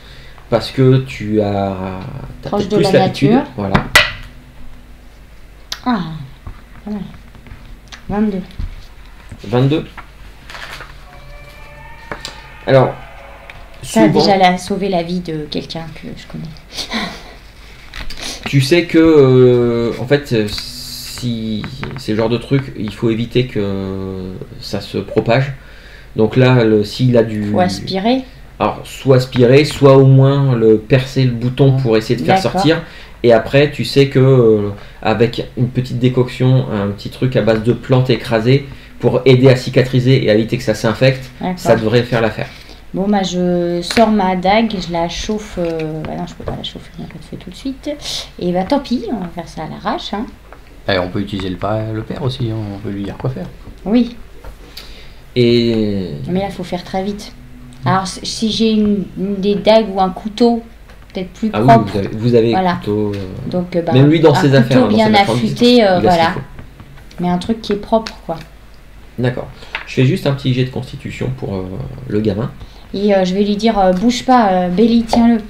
parce que tu as Proche de plus la l'habitude. nature. Voilà. Ah, voilà. 22. 22. Alors, Ça a souvent, déjà sauvé la vie de quelqu'un que je connais. tu sais que en fait, si c'est le genre de truc, il faut éviter que ça se propage. Donc là, s'il a du... Faut aspirer. Alors, soit aspirer, soit au moins percer le bouton pour essayer de faire D'accord. sortir. Et après, tu sais que avec une petite décoction, un petit truc à base de plantes écrasées, pour aider à cicatriser et à éviter que ça s'infecte, D'accord. ça devrait faire l'affaire. Bon, bah, je sors ma dague, je la chauffe. Bah non, je peux pas la chauffer, on va le faire tout de suite. Et bah, tant pis, on va faire ça à l'arrache. Hein. Et on peut utiliser le père aussi, hein, on peut lui dire quoi faire. Oui, Et mais là, il faut faire très vite. Alors, si j'ai des dagues ou un couteau, peut-être plus ah oui, propre. vous avez Voilà. plutôt. Donc, bah, Même lui dans un ses affaires, couteau dans bien ses marchandises, affûté, il a ce qu'il voilà. faut. Mais un truc qui est propre, quoi. D'accord. Je fais juste un petit jet de constitution pour le gamin. Et je vais lui dire, bouge pas, Belly, tiens-le.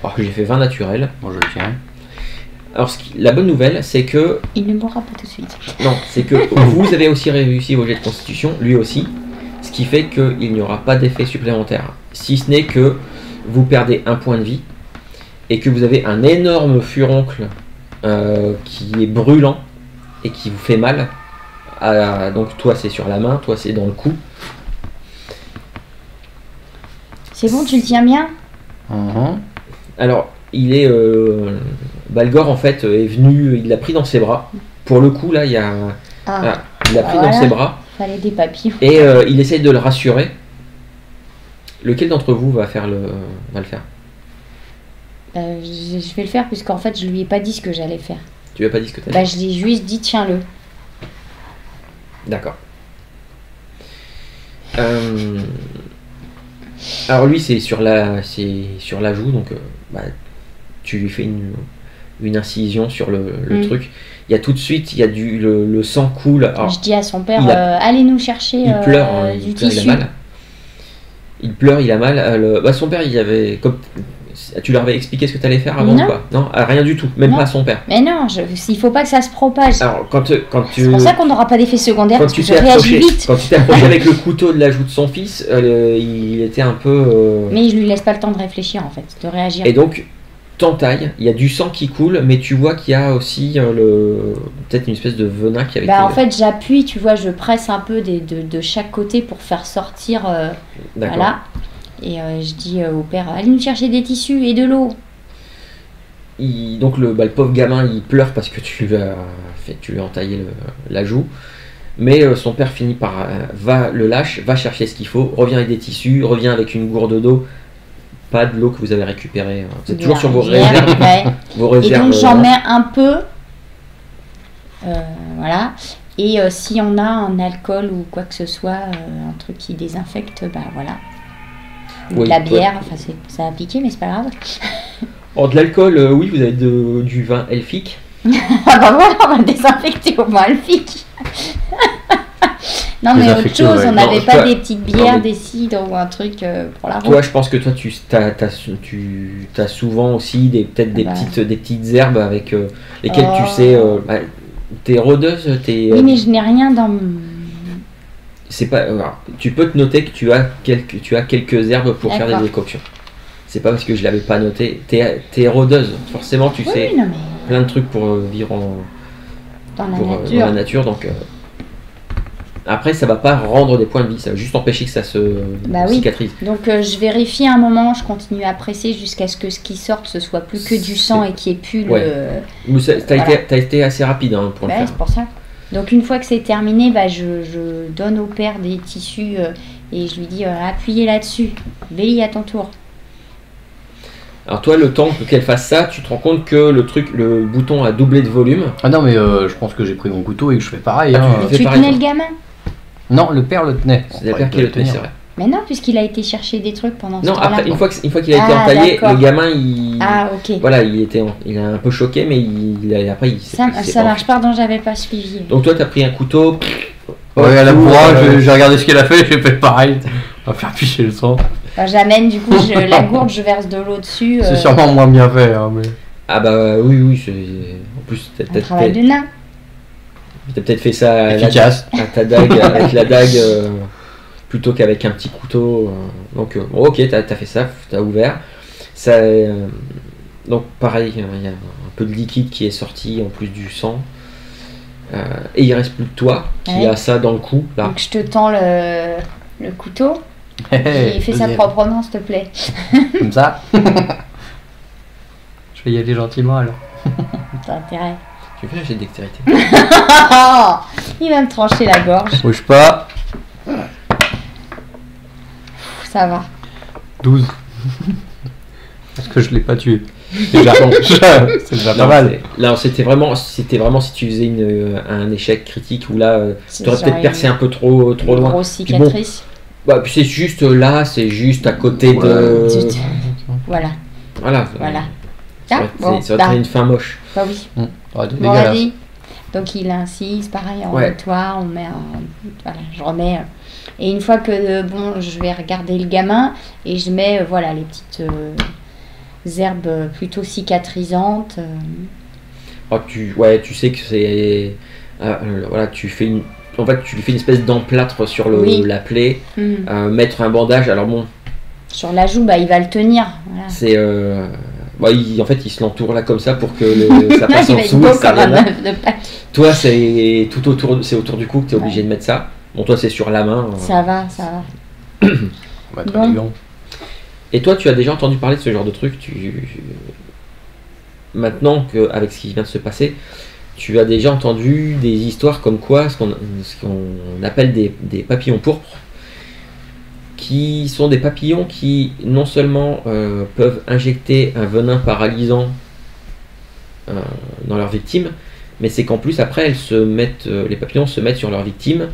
Alors que j'ai fait 20 naturels. Bon, je le tiens. Alors la bonne nouvelle, c'est que Il ne mourra pas tout de suite. non, c'est que vous avez aussi réussi vos jets de constitution, lui aussi, ce qui fait qu'il n'y aura pas d'effet supplémentaire, si ce n'est que vous perdez un point de vie et que vous avez un énorme furoncle qui est brûlant et qui vous fait mal. Donc toi c'est sur la main, toi c'est dans le cou. C'est bon, tu le tiens bien? Alors il est Balgor en fait est venu, il l'a pris dans ses bras. Pour le coup là il l'a pris dans ses bras. Fallait des papillons. Et il essaye de le rassurer. Lequel d'entre vous va le faire? Je vais le faire puisqu'en fait je lui ai pas dit ce que j'allais faire. Tu lui as pas dit ce que tu as Je lui ai juste dit tiens-le. D'accord. Alors lui c'est sur la joue, donc tu lui fais une incision sur le truc. Il y a tout de suite, il y a le sang coule. Alors, je dis à son père, allez nous chercher il pleure, du tissu. tissu. Il a mal. Il pleure, il a mal. Son père, il avait... Tu leur avais expliqué ce que tu allais faire avant ou pas? Non, rien du tout, même pas à son père. Mais non, il faut pas que ça se propage. Alors, c'est pour ça qu'on n'aura pas d'effet secondaire, parce que je réagis vite. Quand tu t'es approché avec le couteau de la joue de son fils, il était un peu... Mais je lui laisse pas le temps de réfléchir en fait, de réagir. Et donc, t'entailles, il y a du sang qui coule, mais tu vois qu'il y a aussi peut-être une espèce de venin qui avait en fait, j'appuie, tu vois, je presse un peu de chaque côté pour faire sortir... voilà. Et je dis au père, allez nous chercher des tissus et de l'eau. Donc le pauvre gamin, il pleure parce que tu lui as entaillé la joue. Mais son père finit par le lâche, va chercher ce qu'il faut, revient avec des tissus, revient avec une gourde d'eau. Pas de l'eau que vous avez récupérée. Vous êtes toujours sur vos réserves. Ouais. Vos réserves. Et donc j'en mets un peu. Voilà. Et si on a un alcool ou quoi que ce soit, un truc qui désinfecte, voilà. Oui, de la bière, ça a piqué, mais c'est pas grave. De l'alcool, oui, vous avez du vin elfique. Voilà, on va désinfecter au vin elfique. Non, mais autre chose, on n'avait pas des petites bières, des cidres ou un truc pour la route. Toi, je pense que toi, tu as souvent aussi peut-être des petites herbes avec lesquelles tu sais. T'es rôdeuse, Oui, mais je n'ai rien dans. C'est pas. Tu peux te noter que tu as quelques herbes pour faire des décoctions. C'est pas parce que je l'avais pas noté. T'es rôdeuse, forcément, tu sais plein de trucs pour vivre dans la nature. Donc après, ça va pas rendre des points de vie, ça va juste empêcher que ça se cicatrise. Donc je vérifie un moment, je continue à presser jusqu'à ce que ce qui sorte ce soit plus que du sang et qu'il n'y ait plus le. T'as été assez rapide pour le faire. C'est pour ça. Donc une fois que c'est terminé, je donne au père des tissus et je lui dis appuyez là-dessus. Belly, à ton tour. Alors toi, le temps qu'elle fasse ça, tu te rends compte que le bouton a doublé de volume. Ah non, mais je pense que j'ai pris mon couteau et que je fais pareil. Tu tenais le gamin? Non, le père le tenait. C'est le père qui le tenait, c'est vrai. Mais non, puisqu'il a été chercher des trucs pendant ce temps-là. Non, après, une fois qu'il a été entaillé, le gamin, il... Ah, ok. Voilà, il a un peu choqué, mais après, il ça marche, pardon, j'avais pas suivi. Donc toi, t'as pris un couteau... Ouais, à la bourrage, j'ai regardé ce qu'elle a fait, j'ai fait pareil. On va faire picher le sang. J'amène, du coup, la gourde, je verse de l'eau dessus. C'est sûrement moins bien fait, mais... Ah bah oui, en plus, t'as peut-être... travail de nain. T'as peut-être fait ça à ta dague, avec la dague... plutôt qu'avec un petit couteau. Donc, ok, t'as fait ça, t'as ouvert. Donc, pareil, il y a un peu de liquide qui est sorti en plus du sang. Et il reste plus que toi qui a ça dans le cou. Là. Donc, je te tends le couteau. Et fais ça proprement, s'il te plaît. Comme ça. Je vais y aller gentiment alors. T'as intérêt. Tu fais un jet de dextérité. Il va me trancher la gorge. Bouge pas. Ça va. 12. Parce que je l'ai pas tué. C'est déjà, c'est déjà pas Non, mal. là, c'était vraiment si tu faisais un échec critique où là, tu aurais Genre peut-être percé un peu trop une loin. grosse Puis bon, cicatrice. bah, puis c'est juste là, c'est juste à côté de. Zut. Voilà. Voilà. Voilà. Ça aurait, Ah, bon, ça aurait été une fin moche. bah oui. Ouais, Bon, dégueulasse. allez. Donc il insiste, pareil, on Ouais. nettoie, on met voilà, je remets. Et une fois que bon, je vais regarder le gamin et je mets voilà les petites herbes plutôt cicatrisantes. Oh, tu sais que c'est. Voilà, tu fais une. En fait, tu lui fais une espèce d'emplâtre sur Oui. la plaie, Hmm. mettre un bandage. Alors bon, Sur la joue, bah il va le tenir. Voilà. c'est. Bah, en fait, il se l'entoure là comme ça pour que ça Là, passe il en va être dessous. beau et ça comme un vienne là. œuf de Pâques. Toi, c'est tout autour du cou que tu es obligé de mettre ça. Bon, toi, c'est sur la main. Ça va, ça va. On va être Bon. élégant. Et toi, tu as déjà entendu parler de ce genre de truc. Maintenant qu'avec ce qui vient de se passer, tu as déjà entendu des histoires comme quoi ce qu'on appelle des papillons pourpres, qui sont des papillons qui non seulement peuvent injecter un venin paralysant dans leurs victimes, mais c'est qu'en plus après les papillons se mettent sur leur victime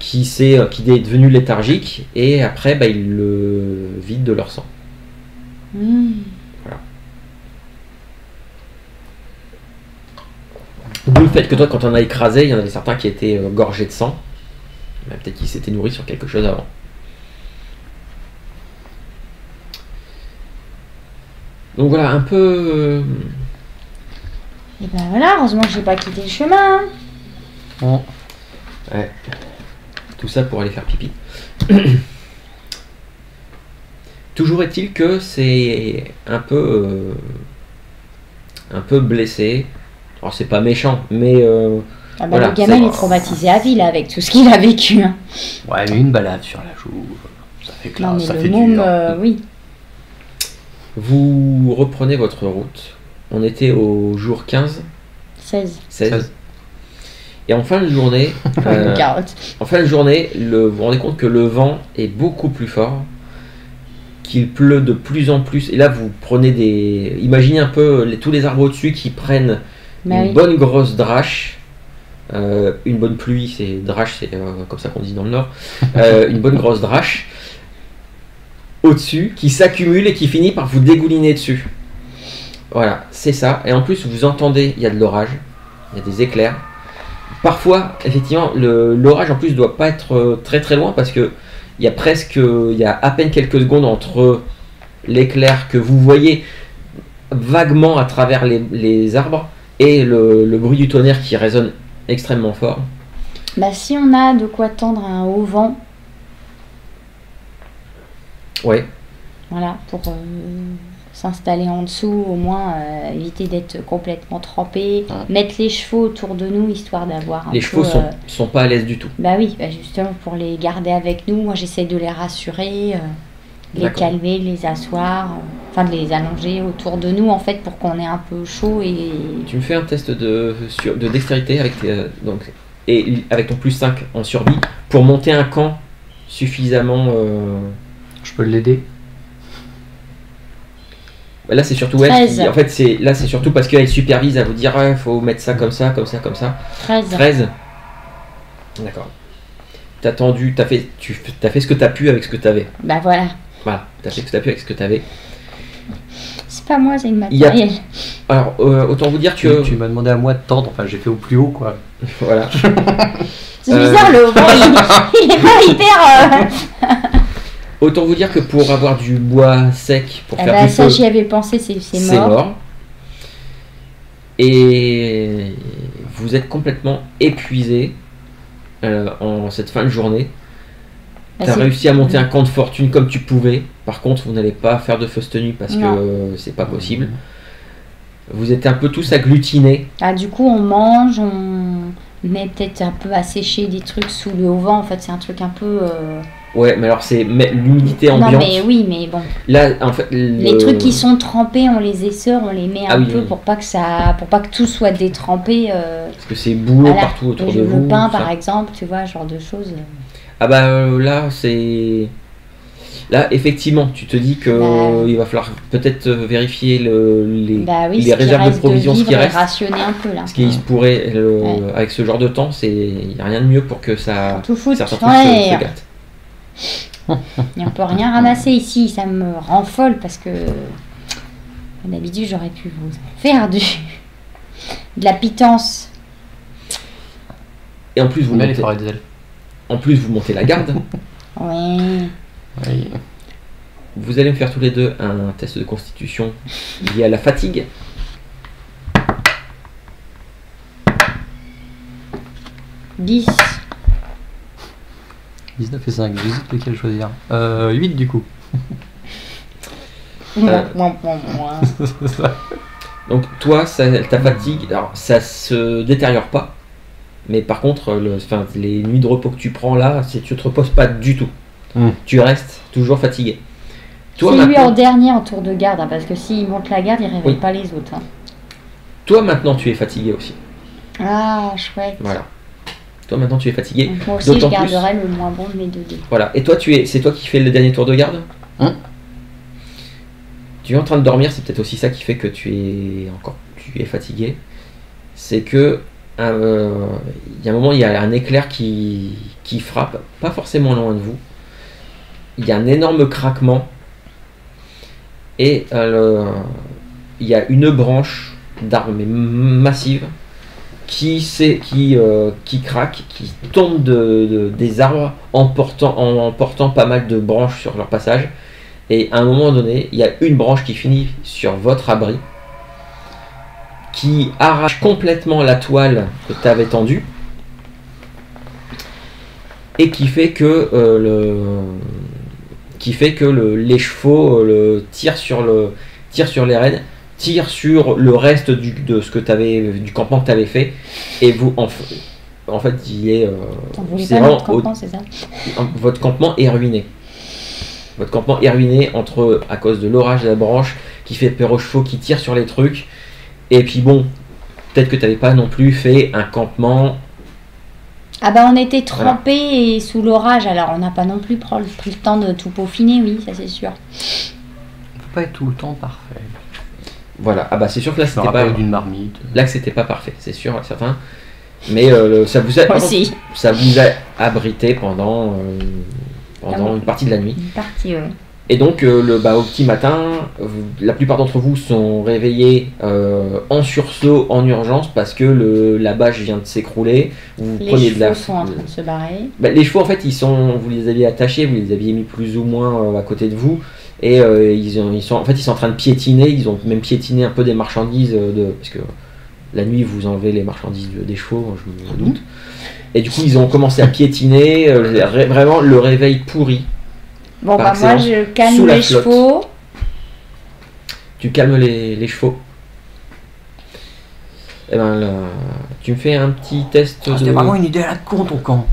qui est devenu léthargique et après bah, ils le vident de leur sang. Hmm. D'où le fait que toi, quand on a écrasé, il y en avait certains qui étaient gorgés de sang. Mais peut-être qu'ils s'étaient nourris sur quelque chose avant. Donc voilà, un peu. Et ben voilà, heureusement que j'ai pas quitté le chemin. Bon. Ouais. Tout ça pour aller faire pipi. Toujours est-il que c'est un peu blessé. Alors c'est pas méchant, mais Ah bah, Voilà, le gamin c'est- il est traumatisé à vie là avec tout ce qu'il a vécu. Hein. Ouais, mais une balade sur la joue, ça fait Non classe, mais ça le fait môme, dur. oui. vous reprenez votre route. On était au jour 15, 16. 16. Et en fin de journée, Carotte. vous vous rendez compte que le vent est beaucoup plus fort, qu'il pleut de plus en plus. Et là, vous prenez imaginez un peu tous les arbres au-dessus qui prennent Bah une oui. bonne grosse drache. Une bonne pluie, c'est drache, c'est comme ça qu'on dit dans le Nord. Une bonne grosse drache au-dessus qui s'accumule et qui finit par vous dégouliner dessus. Voilà, c'est ça. Et en plus, vous entendez, il y a de l'orage, il y a des éclairs. Parfois, effectivement, l'orage en plus doit pas être très très loin parce que il y a à peine quelques secondes entre l'éclair que vous voyez vaguement à travers les arbres et le bruit du tonnerre qui résonne extrêmement fort. Bah si on a de quoi tendre un haut vent, Ouais, voilà, pour s'installer en dessous, au moins éviter d'être complètement trempé, mettre les chevaux autour de nous histoire d'avoir un les peu, chevaux sont pas à l'aise du tout. Bah oui, bah justement pour les garder avec nous, moi j'essaie de les rassurer, les D'accord. calmer, de les asseoir, enfin de les allonger autour de nous en fait pour qu'on ait un peu chaud et Tu me fais un test de dextérité et avec ton plus 5 en survie pour monter un camp suffisamment. Je peux l'aider. Là c'est surtout elle 13. qui. En fait c'est surtout parce qu'elle supervise à vous dire il faut mettre ça comme ça, comme ça, comme ça. 13. 13. D'accord. T'as tendu, t'as fait ce que t'as pu avec ce que t'avais. Bah voilà, Voilà, t'as fait ce que t'as pu avec ce que t'avais. c'est pas moi, c'est le Il y a- matériel. Alors autant vous dire que Tu m'as demandé à moi de tendre, enfin j'ai fait au plus haut quoi. voilà. C'est bizarre le vent, il est pas hyper... Autant vous dire que pour avoir du bois sec pour Ah faire bah, du ça feu, j'y avais pensé, c'est c'est mort. mort. Et vous êtes complètement épuisé en cette fin de journée. Bah, Tu as c'est- réussi à monter un camp de fortune comme tu pouvais. Par contre, vous n'allez pas faire de fausse tenue parce Non. que c'est pas possible. Vous êtes un peu tous agglutinés. Ah, du coup, on mange, on met peut-être un peu à sécher des trucs sous le haut vent. En fait, c'est un truc un peu. Ouais, mais alors c'est l'humidité Non, ambiante. mais oui, mais bon. Là, en fait, Les trucs qui sont trempés, on les essore, on les met Ah un oui, peu oui. pour pas que tout soit détrempé. Parce que c'est boueux Voilà. partout autour Et de vous. le pain, tout ça. par exemple, tu vois, ce genre de choses. Ah bah là, c'est... Là, effectivement, tu te dis que il va falloir peut-être vérifier les réserves de provisions, ce qui reste. Rationner un peu là. Ce qui pourrait, avec ce genre de temps, il n'y a rien de mieux pour que ça, tout fout, certains trucs se gâtent. Et on peut rien ramasser ici, ça me rend folle parce que d'habitude j'aurais pu vous faire de la pitance. Et en plus vous montez, vous montez la garde. Oui. Vous allez me faire tous les deux un test de constitution lié à la fatigue. 10. 19 et 5, j'hésite lequel choisir. 8 du coup. Donc toi, ta fatigue, alors ça se détériore pas, mais par contre, les nuits de repos que tu prends là, tu te reposes pas du tout. Tu restes toujours fatigué. Toi, c'est lui en dernier en tour de garde, hein, parce que s'il monte la garde, il réveille pas les autres. Hein. Toi maintenant, tu es fatigué aussi. Ah, chouette. Voilà. Toi maintenant, tu es fatigué. Donc, moi aussi, je garderai le moins bon de mes 2 dés. Voilà. Et toi, c'est toi qui fais le dernier tour de garde. Tu es en train de dormir, c'est peut-être aussi ça qui fait que tu es fatigué. C'est que il y a un moment, il y a un éclair qui frappe, pas forcément loin de vous. Il y a un énorme craquement et il y a une branche d'arbre massive qui craque, qui tombe des arbres en portant pas mal de branches sur leur passage. Et à un moment donné, il y a une branche qui finit sur votre abri, qui arrache complètement la toile que tu avais tendue, et qui fait que les chevaux tirent sur les rênes, tirent sur le reste du campement que tu avais fait, et vous en fait il est votre campement, c'est ça. Votre campement est ruiné. Votre campement est ruiné à cause de l'orage de la branche qui fait peur aux chevaux qui tirent sur les trucs. Et puis bon, peut-être que tu n'avais pas non plus fait un campement. Ah bah on était trempés et sous l'orage, alors on n'a pas non plus pris le temps de tout peaufiner, oui, ça c'est sûr. On peut pas être tout le temps parfait. Voilà, ah bah c'est sûr que là c'était pas d'une marmite. Là que c'était pas parfait, c'est sûr, certain. Mais ça vous a abrité pendant une partie de la nuit. Une partie, oui. Et donc, au petit matin, la plupart d'entre vous sont réveillés en sursaut, en urgence, parce que la bâche vient de s'écrouler. Les chevaux sont en train de se barrer. Les chevaux, en fait, vous les aviez attachés, vous les aviez mis plus ou moins à côté de vous. Et ils sont en train de piétiner. Ils ont même piétiné un peu des marchandises, parce que la nuit, vous enlevez les marchandises des chevaux, je me doute. Et du coup, ils ont commencé à piétiner, vraiment le réveil pourri. Bon, bah moi, je calme les chevaux. Tu calmes les chevaux. Et ben là, tu me fais un petit test de... C'était vraiment une idée à la con, ton camp.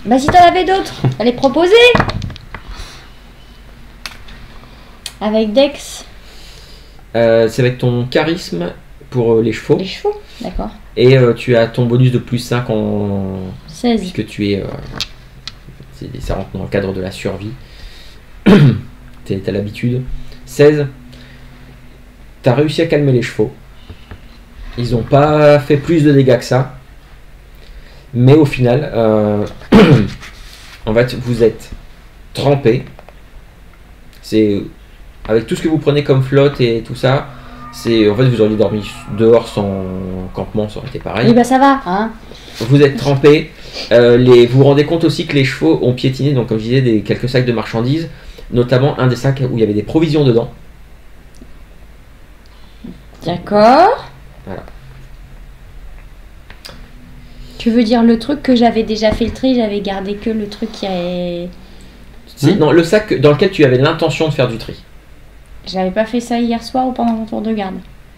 Bah si t'en avais d'autres, à les proposer. Avec Dex. C'est avec ton charisme pour les chevaux. Les chevaux, d'accord. Et tu as ton bonus de plus 5 en... 16. Puisque tu es... ça rentre dans le cadre de la survie. T'as l'habitude. 16. T'as réussi à calmer les chevaux. Ils n'ont pas fait plus de dégâts que ça. Mais au final, en fait, vous êtes trempé. C'est avec tout ce que vous prenez comme flotte et tout ça. C'est en fait vous auriez dormi dehors sans campement, ça aurait été pareil. Oui bah ça va, hein. Vous êtes trempé. Vous vous rendez compte aussi que les chevaux ont piétiné, donc comme je disais, quelques sacs de marchandises, notamment un des sacs où il y avait des provisions dedans. D'accord. Voilà. Tu veux dire le truc que j'avais déjà fait le tri, j'avais gardé que le truc qui est... Non, le sac dans lequel tu avais l'intention de faire du tri. J'avais pas fait ça hier soir ou pendant mon tour de garde.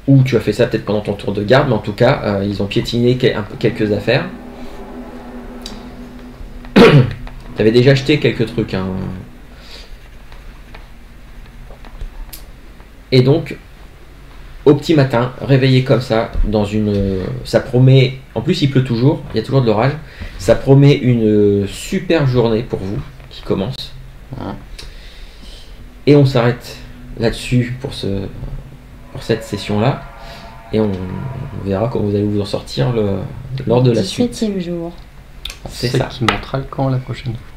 Ou tu as fait ça peut-être pendant ton tour de garde, mais en tout cas, ils ont piétiné quelques affaires. Tu avais déjà acheté quelques trucs. Hein. Et donc, au petit matin, réveillé comme ça, ça promet... En plus, il pleut toujours, il y a toujours de l'orage. Ça promet une super journée pour vous, qui commence. Et on s'arrête là-dessus pour cette session-là. Et on verra comment vous allez vous en sortir lors de la suite. 17e jour. C'est C'est ça. qui montera le camp la prochaine fois.